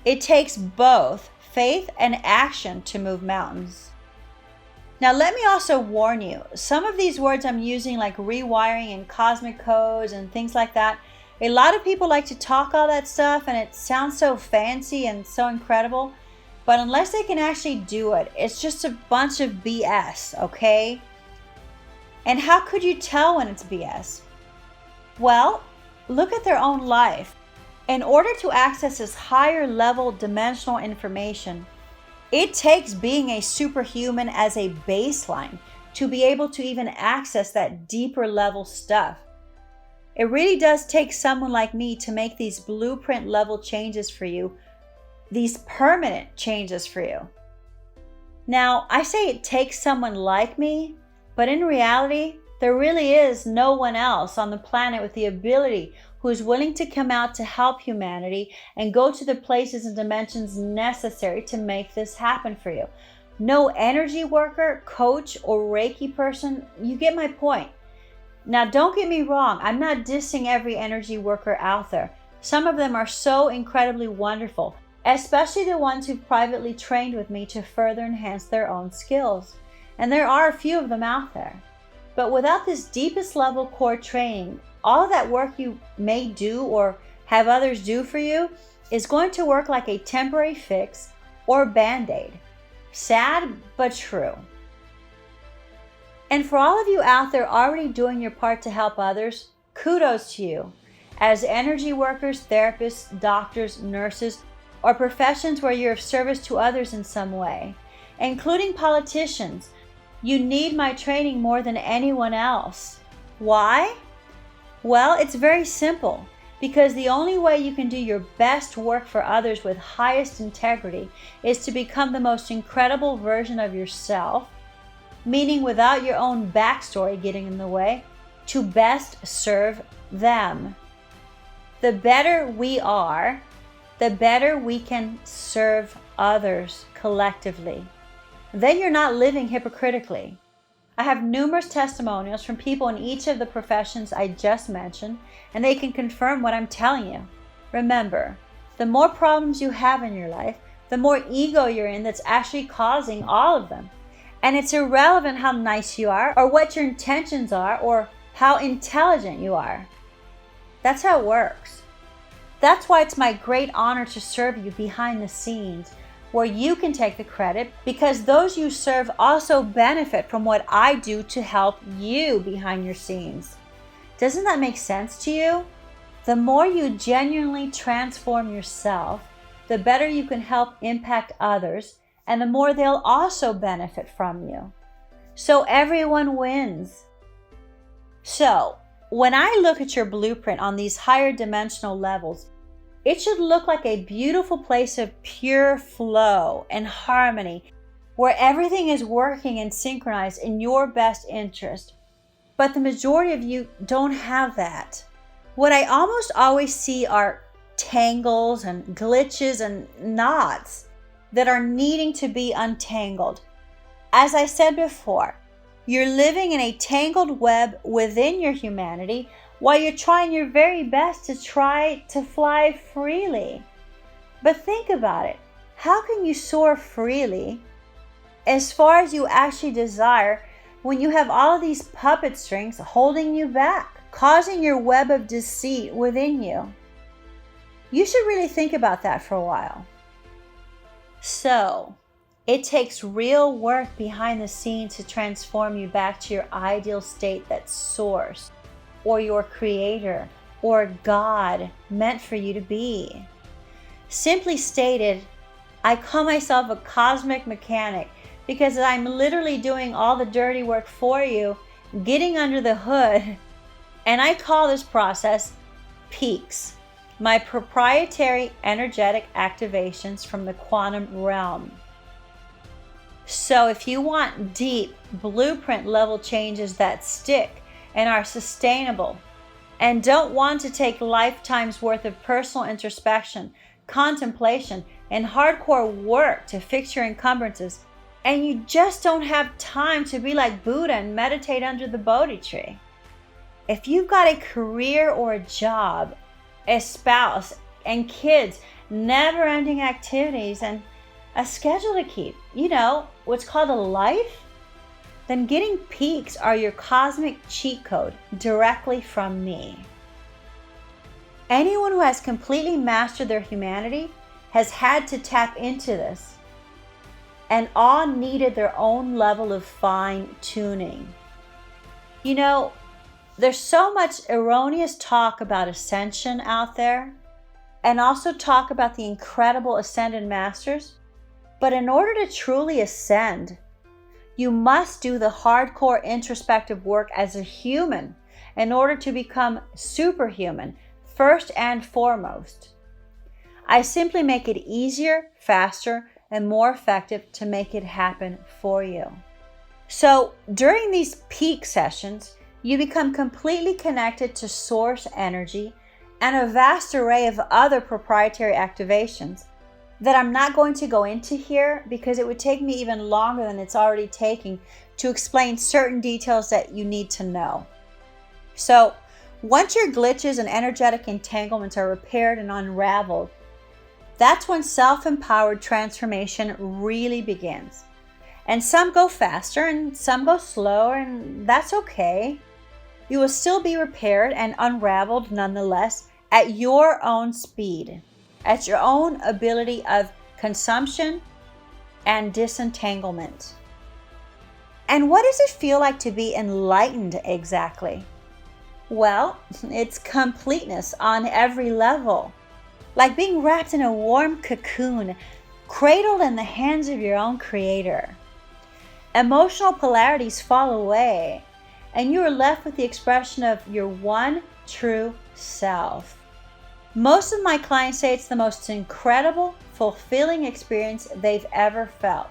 it takes both faith and action to move mountains. Now, let me also warn you, some of these words I'm using, like rewiring and cosmic codes and things like that, a lot of people like to talk all that stuff and it sounds so fancy and so incredible, but unless they can actually do it, it's just a bunch of BS, okay? And how could you tell when it's BS? Well, look at their own life. In order to access this higher level dimensional information, it takes being a superhuman as a baseline to be able to even access that deeper level stuff. It really does take someone like me to make these blueprint level changes for you, these permanent changes for you. Now, I say it takes someone like me, but in reality, there really is no one else on the planet with the ability who is willing to come out to help humanity and go to the places and dimensions necessary to make this happen for you. No energy worker, coach, or Reiki person, you get my point. Now, don't get me wrong, I'm not dissing every energy worker out there. Some of them are so incredibly wonderful, especially the ones who've privately trained with me to further enhance their own skills. And there are a few of them out there. But without this deepest level core training, all of that work you may do or have others do for you is going to work like a temporary fix or band-aid. Sad, but true. And for all of you out there already doing your part to help others, kudos to you. As energy workers, therapists, doctors, nurses, or professions where you're of service to others in some way, including politicians, you need my training more than anyone else. Why? Well, it's very simple, because the only way you can do your best work for others with highest integrity is to become the most incredible version of yourself, meaning without your own backstory getting in the way, to best serve them. The better we are, the better we can serve others collectively. Then you're not living hypocritically. I have numerous testimonials from people in each of the professions I just mentioned, and they can confirm what I'm telling you. Remember, the more problems you have in your life, the more ego you're in that's actually causing all of them. And it's irrelevant how nice you are, or what your intentions are, or how intelligent you are. That's how it works. That's why it's my great honor to serve you behind the scenes, where you can take the credit, because those you serve also benefit from what I do to help you behind your scenes. Doesn't that make sense to you? The more you genuinely transform yourself, the better you can help impact others, and the more they'll also benefit from you. So everyone wins. So when I look at your blueprint on these higher dimensional levels, it should look like a beautiful place of pure flow and harmony, where everything is working and synchronized in your best interest. But the majority of you don't have that. What I almost always see are tangles and glitches and knots that are needing to be untangled. As I said before, you're living in a tangled web within your humanity, while you're trying your very best to try to fly freely. But think about it. How can you soar freely as far as you actually desire when you have all of these puppet strings holding you back, causing your web of deceit within you? You should really think about that for a while. So, it takes real work behind the scenes to transform you back to your ideal state that's source, or your creator, or God meant for you to be. Simply stated, I call myself a cosmic mechanic because I'm literally doing all the dirty work for you, getting under the hood, and I call this process peaks, my proprietary energetic activations from the quantum realm. So if you want deep blueprint level changes that stick and are sustainable, and don't want to take lifetimes worth of personal introspection, contemplation, and hardcore work to fix your encumbrances, and you just don't have time to be like Buddha and meditate under the Bodhi tree. If you've got a career or a job, a spouse, and kids, never-ending activities, and a schedule to keep, what's called a life, then getting peaks are your cosmic cheat code directly from me. Anyone who has completely mastered their humanity has had to tap into this, and all needed their own level of fine-tuning. There's so much erroneous talk about ascension out there, and also talk about the incredible ascended masters. But in order to truly ascend, you must do the hardcore introspective work as a human in order to become superhuman, first and foremost. I simply make it easier, faster, and more effective to make it happen for you. So during these peak sessions, you become completely connected to source energy and a vast array of other proprietary activations that I'm not going to go into here because it would take me even longer than it's already taking to explain certain details that you need to know. So once your glitches and energetic entanglements are repaired and unraveled, that's when self-empowered transformation really begins. And some go faster and some go slower, and that's okay. You will still be repaired and unraveled nonetheless at your own speed, at your own ability of consumption and disentanglement. And what does it feel like to be enlightened exactly? Well, it's completeness on every level. Like being wrapped in a warm cocoon, cradled in the hands of your own creator. Emotional polarities fall away, and you are left with the expression of your one true self. Most of my clients say it's the most incredible, fulfilling experience they've ever felt.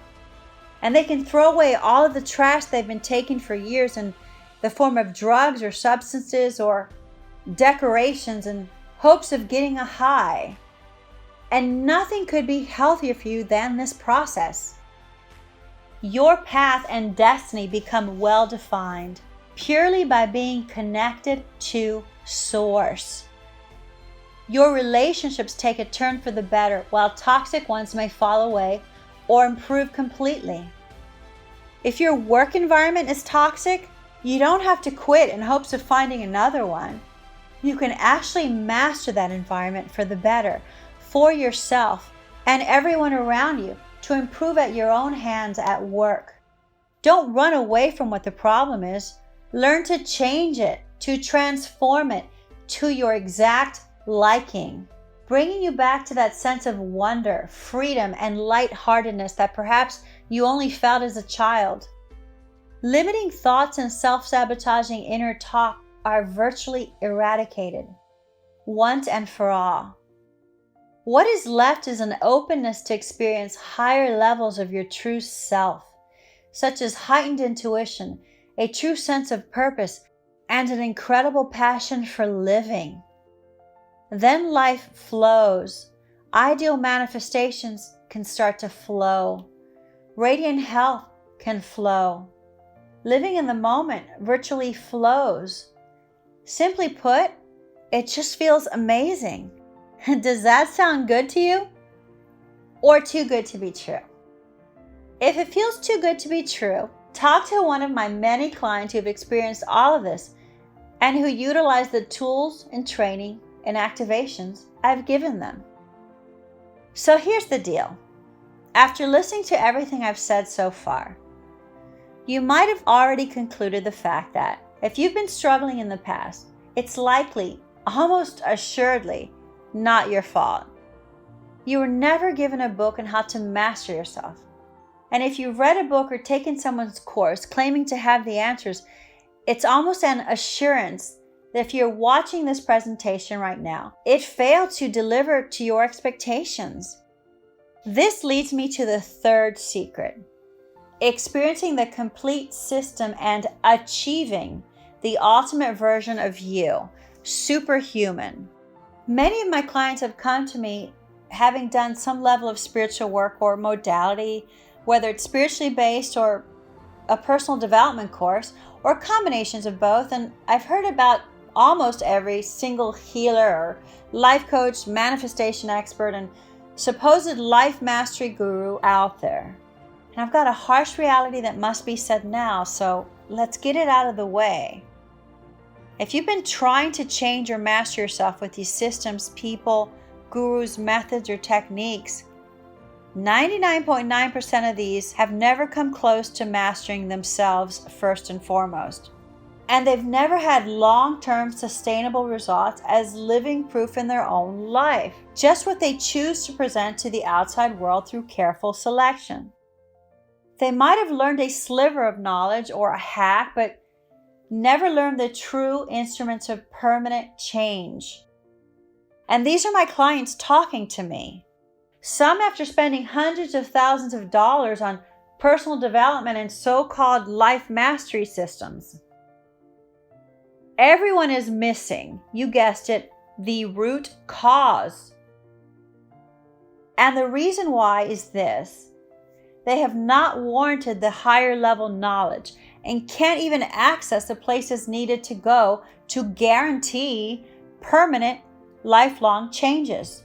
And they can throw away all of the trash they've been taking for years in the form of drugs or substances or decorations in hopes of getting a high. And nothing could be healthier for you than this process. Your path and destiny become well-defined purely by being connected to Source. Your relationships take a turn for the better, while toxic ones may fall away or improve completely. If your work environment is toxic, you don't have to quit in hopes of finding another one. You can actually master that environment for the better, for yourself and everyone around you, to improve at your own hands at work. Don't run away from what the problem is. Learn to change it, to transform it to your exact liking, bringing you back to that sense of wonder, freedom, and lightheartedness that perhaps you only felt as a child. Limiting thoughts and self-sabotaging inner talk are virtually eradicated, once and for all. What is left is an openness to experience higher levels of your true self, such as heightened intuition, a true sense of purpose, and an incredible passion for living. Then life flows. Ideal manifestations can start to flow. Radiant health can flow. Living in the moment virtually flows. Simply put, it just feels amazing. Does that sound good to you? Or too good to be true? If it feels too good to be true, talk to one of my many clients who have experienced all of this and who utilize the tools and training and activations I've given them. So here's the deal. After listening to everything I've said so far, you might have already concluded the fact that if you've been struggling in the past, it's likely, almost assuredly, not your fault. You were never given a book on how to master yourself. And if you've read a book or taken someone's course claiming to have the answers, it's almost an assurance that if you're watching this presentation right now, it failed to deliver to your expectations. This leads me to the third secret: experiencing the complete system and achieving the ultimate version of you SuperHuman. Many of my clients have come to me having done some level of spiritual work or modality, whether it's spiritually based or a personal development course, or combinations of both. And I've heard about almost every single healer or life coach, manifestation expert, and supposed life mastery guru out there. And I've got a harsh reality that must be said now, so let's get it out of the way. If you've been trying to change or master yourself with these systems, people, gurus, methods, or techniques, 99.9% of these have never come close to mastering themselves first and foremost. And they've never had long-term sustainable results as living proof in their own life. Just what they choose to present to the outside world through careful selection. They might have learned a sliver of knowledge or a hack, but never learned the true instruments of permanent change. And these are my clients talking to me. Some after spending hundreds of thousands of dollars on personal development and so-called life mastery systems. Everyone is missing, you guessed it, the root cause. And the reason why is this. They have not warranted the higher level knowledge and can't even access the places needed to go to guarantee permanent, lifelong changes.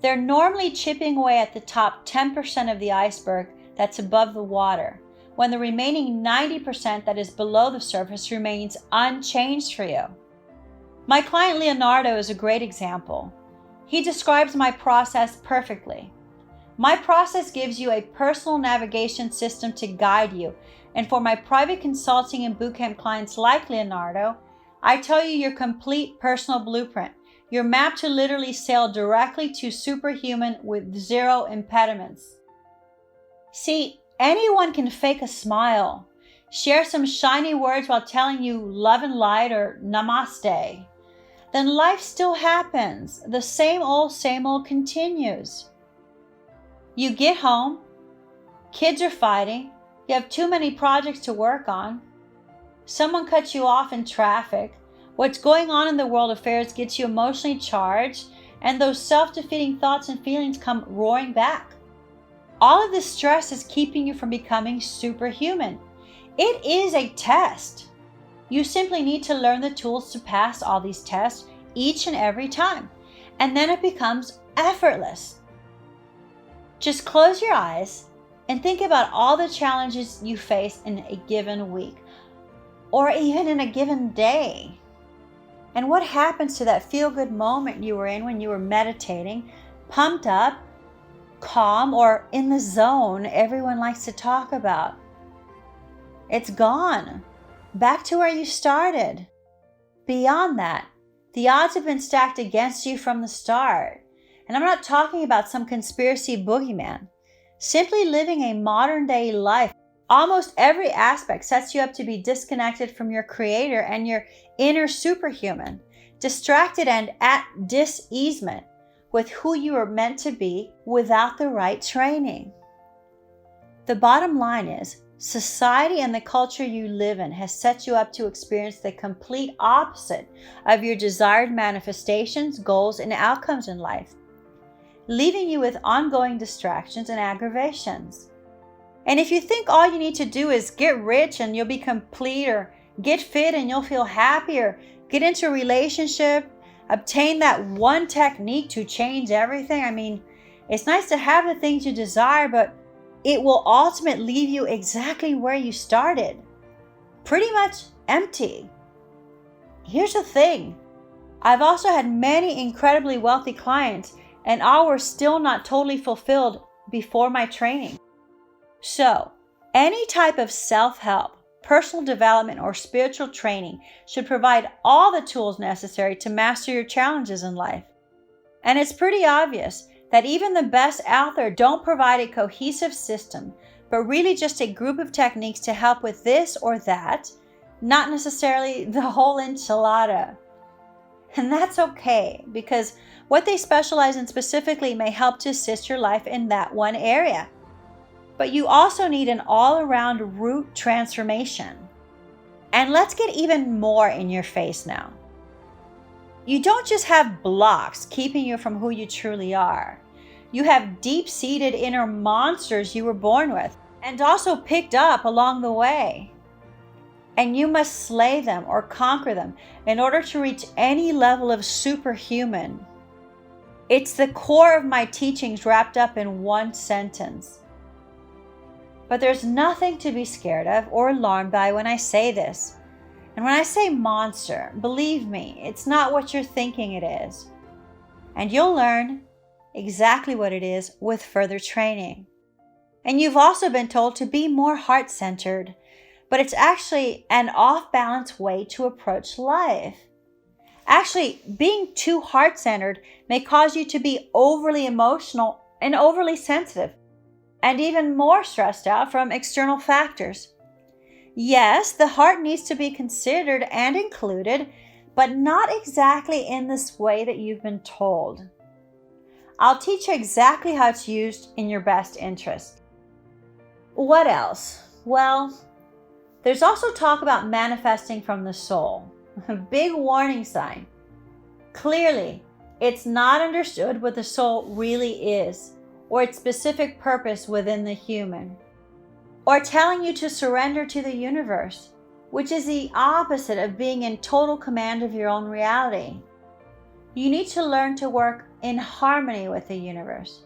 They're normally chipping away at the top 10% of the iceberg that's above the water, when the remaining 90% that is below the surface remains unchanged for you. My client Leonardo is a great example. He describes my process perfectly. My process gives you a personal navigation system to guide you, and for my private consulting and bootcamp clients like Leonardo, I tell you your complete personal blueprint, your map to literally sail directly to SuperHuman with zero impediments. See, anyone can fake a smile, share some shiny words while telling you love and light or namaste. Then life still happens. The same old continues. You get home, kids are fighting, you have too many projects to work on, someone cuts you off in traffic, what's going on in the world affairs gets you emotionally charged, and those self-defeating thoughts and feelings come roaring back. All of this stress is keeping you from becoming superhuman. It is a test. You simply need to learn the tools to pass all these tests each and every time, and then it becomes effortless. Just close your eyes and think about all the challenges you face in a given week, or even in a given day. And what happens to that feel-good moment you were in when you were meditating, pumped up, calm, or in the zone everyone likes to talk about? It's gone. Back to where you started. Beyond that, the odds have been stacked against you from the start. And I'm not talking about some conspiracy boogeyman. Simply living a modern day life, almost every aspect sets you up to be disconnected from your creator and your inner superhuman, distracted and at dis-easement with who you are meant to be without the right training. The bottom line is, society and the culture you live in has set you up to experience the complete opposite of your desired manifestations, goals, and outcomes in life, leaving you with ongoing distractions and aggravations. And if you think all you need to do is get rich and you'll be complete, or get fit and you'll feel happy, or get into a relationship, obtain that one technique to change everything, I mean, it's nice to have the things you desire, but it will ultimately leave you exactly where you started, pretty much empty. Here's the thing. I've also had many incredibly wealthy clients, and all were still not totally fulfilled before my training. So, any type of self-help, personal development, or spiritual training should provide all the tools necessary to master your challenges in life. And it's pretty obvious that even the best out there don't provide a cohesive system, but really just a group of techniques to help with this or that, not necessarily the whole enchilada. And that's okay, because what they specialize in specifically may help to assist your life in that one area. But you also need an all-around root transformation. And let's get even more in your face now. You don't just have blocks keeping you from who you truly are. You have deep-seated inner monsters you were born with and also picked up along the way. And you must slay them or conquer them in order to reach any level of superhuman. It's the core of my teachings wrapped up in one sentence. But there's nothing to be scared of or alarmed by when I say this. And when I say monster, believe me, it's not what you're thinking it is. And you'll learn exactly what it is with further training. And you've also been told to be more heart-centered, but it's actually an off-balance way to approach life. Actually, being too heart-centered may cause you to be overly emotional and overly sensitive, and even more stressed out from external factors. Yes, the heart needs to be considered and included, but not exactly in this way that you've been told. I'll teach you exactly how it's used in your best interest. What else? Well, there's also talk about manifesting from the soul. A big warning sign. Clearly, it's not understood what the soul really is, or its specific purpose within the human. Or telling you to surrender to the universe, which is the opposite of being in total command of your own reality. You need to learn to work in harmony with the universe,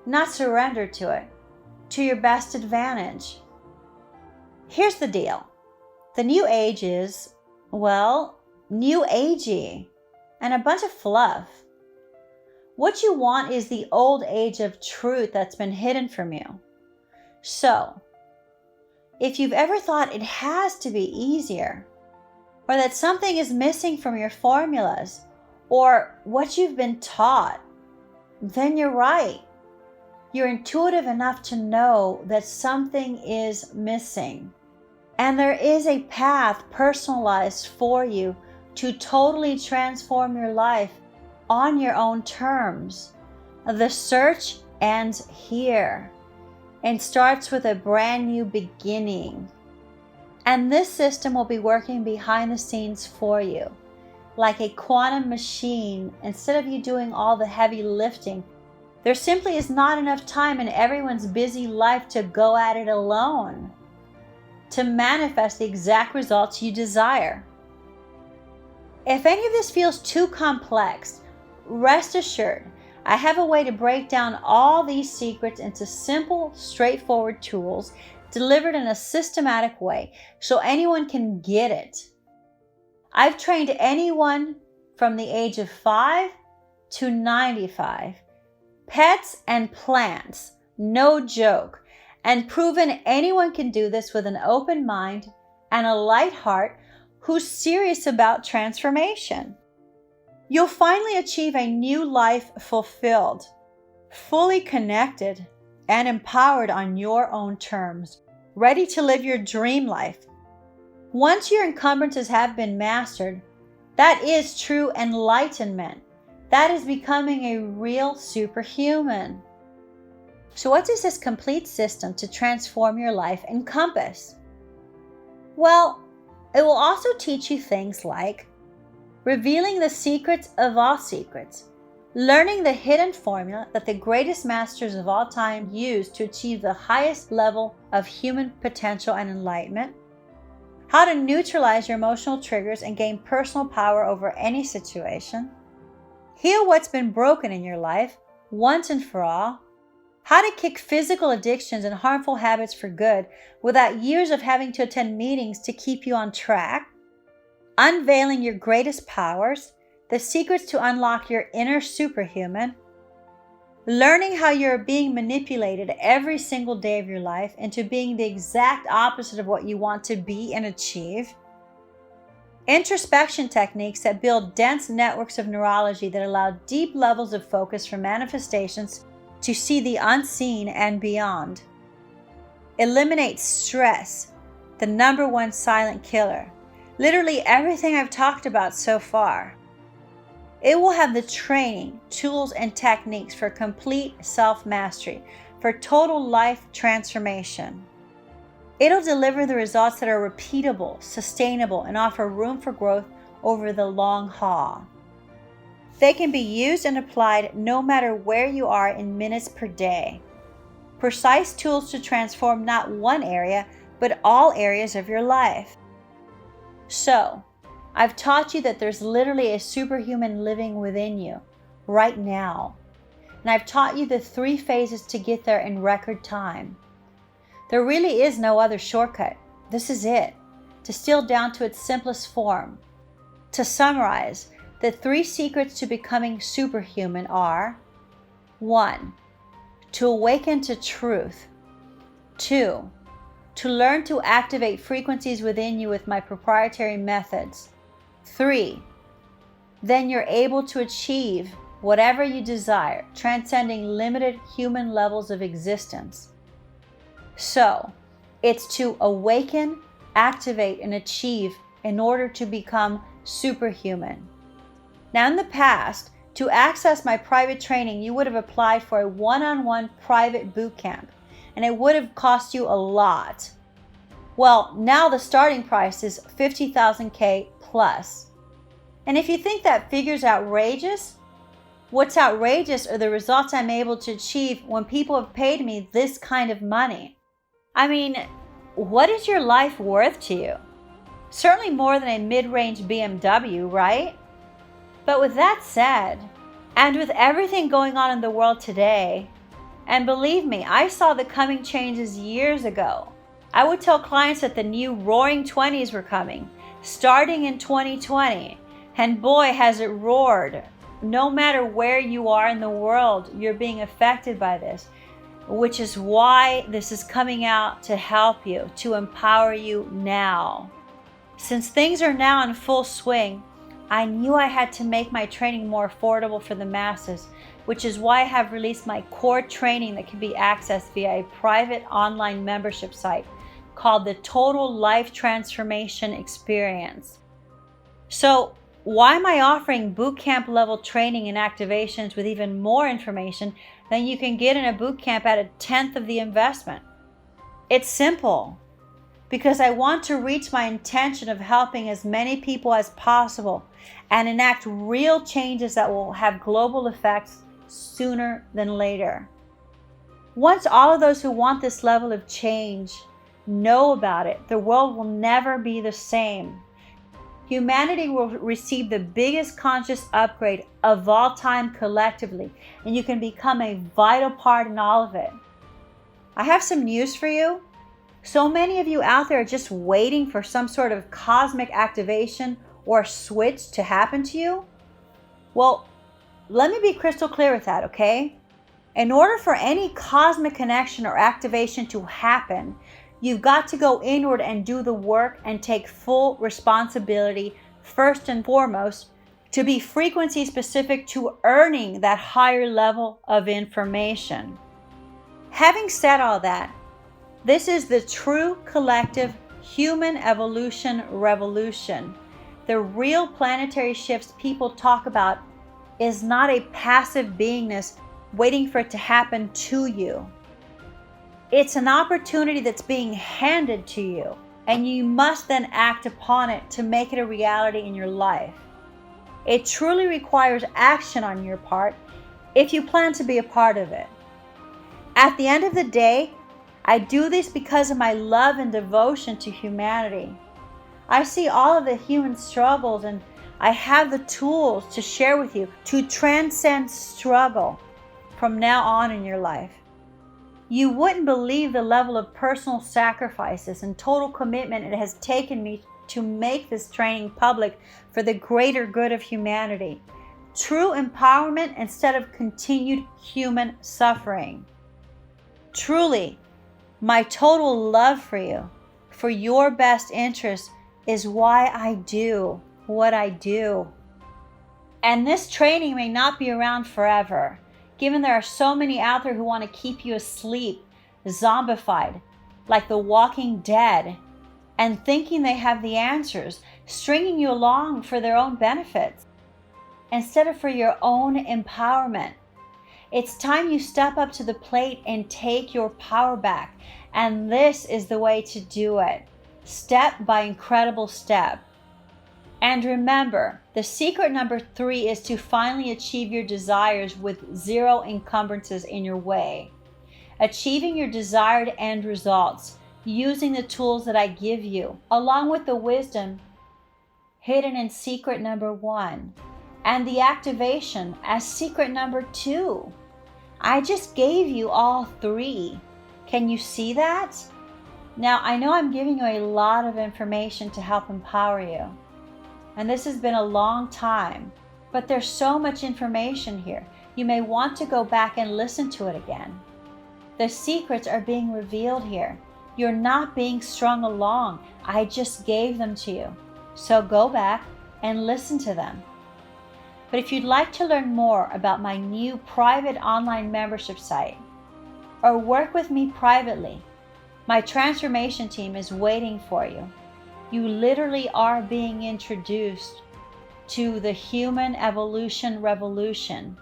not surrender to it, to your best advantage. Here's the deal. The new age is, well, new agey and a bunch of fluff. What you want is the old age of truth that's been hidden from you. So, if you've ever thought it has to be easier, or that something is missing from your formulas, or what you've been taught, then you're right. You're intuitive enough to know that something is missing. And there is a path personalized for you to totally transform your life on your own terms. The search ends here and starts with a brand new beginning. And this system will be working behind the scenes for you, like a quantum machine. Instead of you doing all the heavy lifting, there simply is not enough time in everyone's busy life to go at it alone, to manifest the exact results you desire. If any of this feels too complex, rest assured, I have a way to break down all these secrets into simple, straightforward tools delivered in a systematic way so anyone can get it. I've trained anyone from the age of 5 to 95, pets and plants, no joke, and proven anyone can do this with an open mind and a light heart who's serious about transformation. You'll finally achieve a new life fulfilled, fully connected, and empowered on your own terms, ready to live your dream life. Once your encumbrances have been mastered, that is true enlightenment. That is becoming a real superhuman. So what does this complete system to transform your life encompass? Well, it will also teach you things like revealing the secrets of all secrets, learning the hidden formula that the greatest masters of all time used to achieve the highest level of human potential and enlightenment, how to neutralize your emotional triggers and gain personal power over any situation, heal what's been broken in your life once and for all, how to kick physical addictions and harmful habits for good without years of having to attend meetings to keep you on track, unveiling your greatest powers, the secrets to unlock your inner superhuman, learning how you're being manipulated every single day of your life into being the exact opposite of what you want to be and achieve, introspection techniques that build dense networks of neurology that allow deep levels of focus for manifestations to see the unseen and beyond, eliminate stress, the number one silent killer. Literally everything I've talked about so far. It will have the training, tools, and techniques for complete self-mastery, for total life transformation. It'll deliver the results that are repeatable, sustainable, and offer room for growth over the long haul. They can be used and applied no matter where you are in minutes per day. Precise tools to transform not one area, but all areas of your life. So, I've taught you that there's literally a superhuman living within you right now. And I've taught you the 3 phases to get there in record time. There really is no other shortcut. This is it, distilled down to its simplest form. To summarize, the 3 secrets to becoming superhuman are: 1. To awaken to truth. 2. To learn to activate frequencies within you with my proprietary methods. 3. Then you're able to achieve whatever you desire, transcending limited human levels of existence. So, it's to awaken, activate, and achieve in order to become superhuman. Now, in the past, to access my private training, you would have applied for a one-on-one private boot camp, and it would have cost you a lot. Well, now the starting price is $50,000 plus. And if you think that figure's outrageous, what's outrageous are the results I'm able to achieve when people have paid me this kind of money. I mean, what is your life worth to you? Certainly more than a mid-range BMW, right? But with that said, and with everything going on in the world today, and believe me, I saw the coming changes years ago. I would tell clients that the new roaring 20s were coming, starting in 2020, and boy has it roared. No matter where you are in the world, you're being affected by this, which is why this is coming out to help you, to empower you now. Since things are now in full swing, I knew I had to make my training more affordable for the masses, which is why I have released my core training that can be accessed via a private online membership site called the Total Life Transformation Experience. So, why am I offering bootcamp level training and activations with even more information than you can get in a bootcamp at 1/10 of the investment? It's simple. Because I want to reach my intention of helping as many people as possible and enact real changes that will have global effects sooner than later. Once all of those who want this level of change know about it, the world will never be the same. Humanity will receive the biggest conscious upgrade of all time collectively, and you can become a vital part in all of it. I have some news for you. So many of you out there are just waiting for some sort of cosmic activation or switch to happen to you. Well, let me be crystal clear with that, okay? In order for any cosmic connection or activation to happen, you've got to go inward and do the work and take full responsibility, first and foremost, to be frequency specific to earning that higher level of information. Having said all that, this is the true collective human evolution revolution. The real planetary shifts people talk about is not a passive beingness waiting for it to happen to you. It's an opportunity that's being handed to you, and you must then act upon it to make it a reality in your life. It truly requires action on your part if you plan to be a part of it. At the end of the day, I do this because of my love and devotion to humanity. I see all of the human struggles, and I have the tools to share with you to transcend struggle from now on in your life. You wouldn't believe the level of personal sacrifices and total commitment it has taken me to make this training public for the greater good of humanity. True empowerment instead of continued human suffering. Truly, my total love for you, for your best interest, is why I do what I do. And this training may not be around forever, given there are so many out there who want to keep you asleep, zombified, like the Walking Dead, and thinking they have the answers, stringing you along for their own benefits, instead of for your own empowerment. It's time you step up to the plate and take your power back. And this is the way to do it, step by incredible step. And remember, the secret number 3 is to finally achieve your desires with 0 encumbrances in your way. Achieving your desired end results using the tools that I give you, along with the wisdom hidden in secret number 1, and the activation as secret number 2. I just gave you all 3. Can you see that? Now, I know I'm giving you a lot of information to help empower you. And this has been a long time, but there's so much information here. You may want to go back and listen to it again. The secrets are being revealed here. You're not being strung along. I just gave them to you. So go back and listen to them. But if you'd like to learn more about my new private online membership site or work with me privately, my transformation team is waiting for you. You literally are being introduced to the human evolution revolution,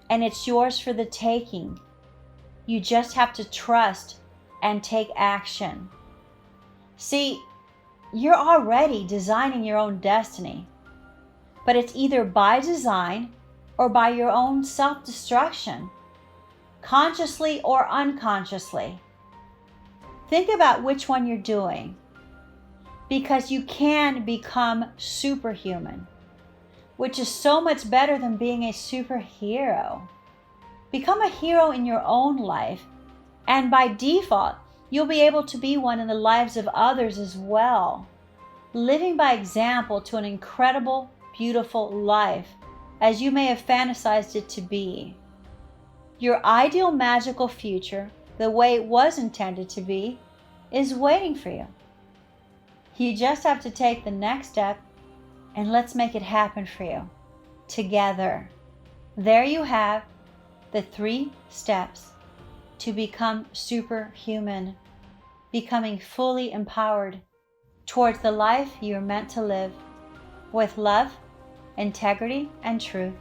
and it's yours for the taking. You just have to trust and take action. See, you're already designing your own destiny, but it's either by design or by your own self-destruction, consciously or unconsciously. Think about which one you're doing, because you can become superhuman, which is so much better than being a superhero. Become a hero in your own life, and by default, you'll be able to be one in the lives of others as well, living by example to an incredible, beautiful life, as you may have fantasized it to be. Your ideal magical future, the way it was intended to be, is waiting for you. You just have to take the next step, and let's make it happen for you together. There you have the 3 steps to become superhuman, becoming fully empowered towards the life you're meant to live with love, integrity, and truth.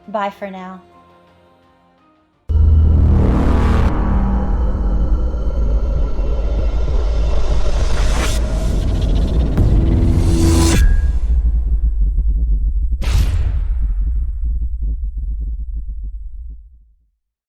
Bye for now.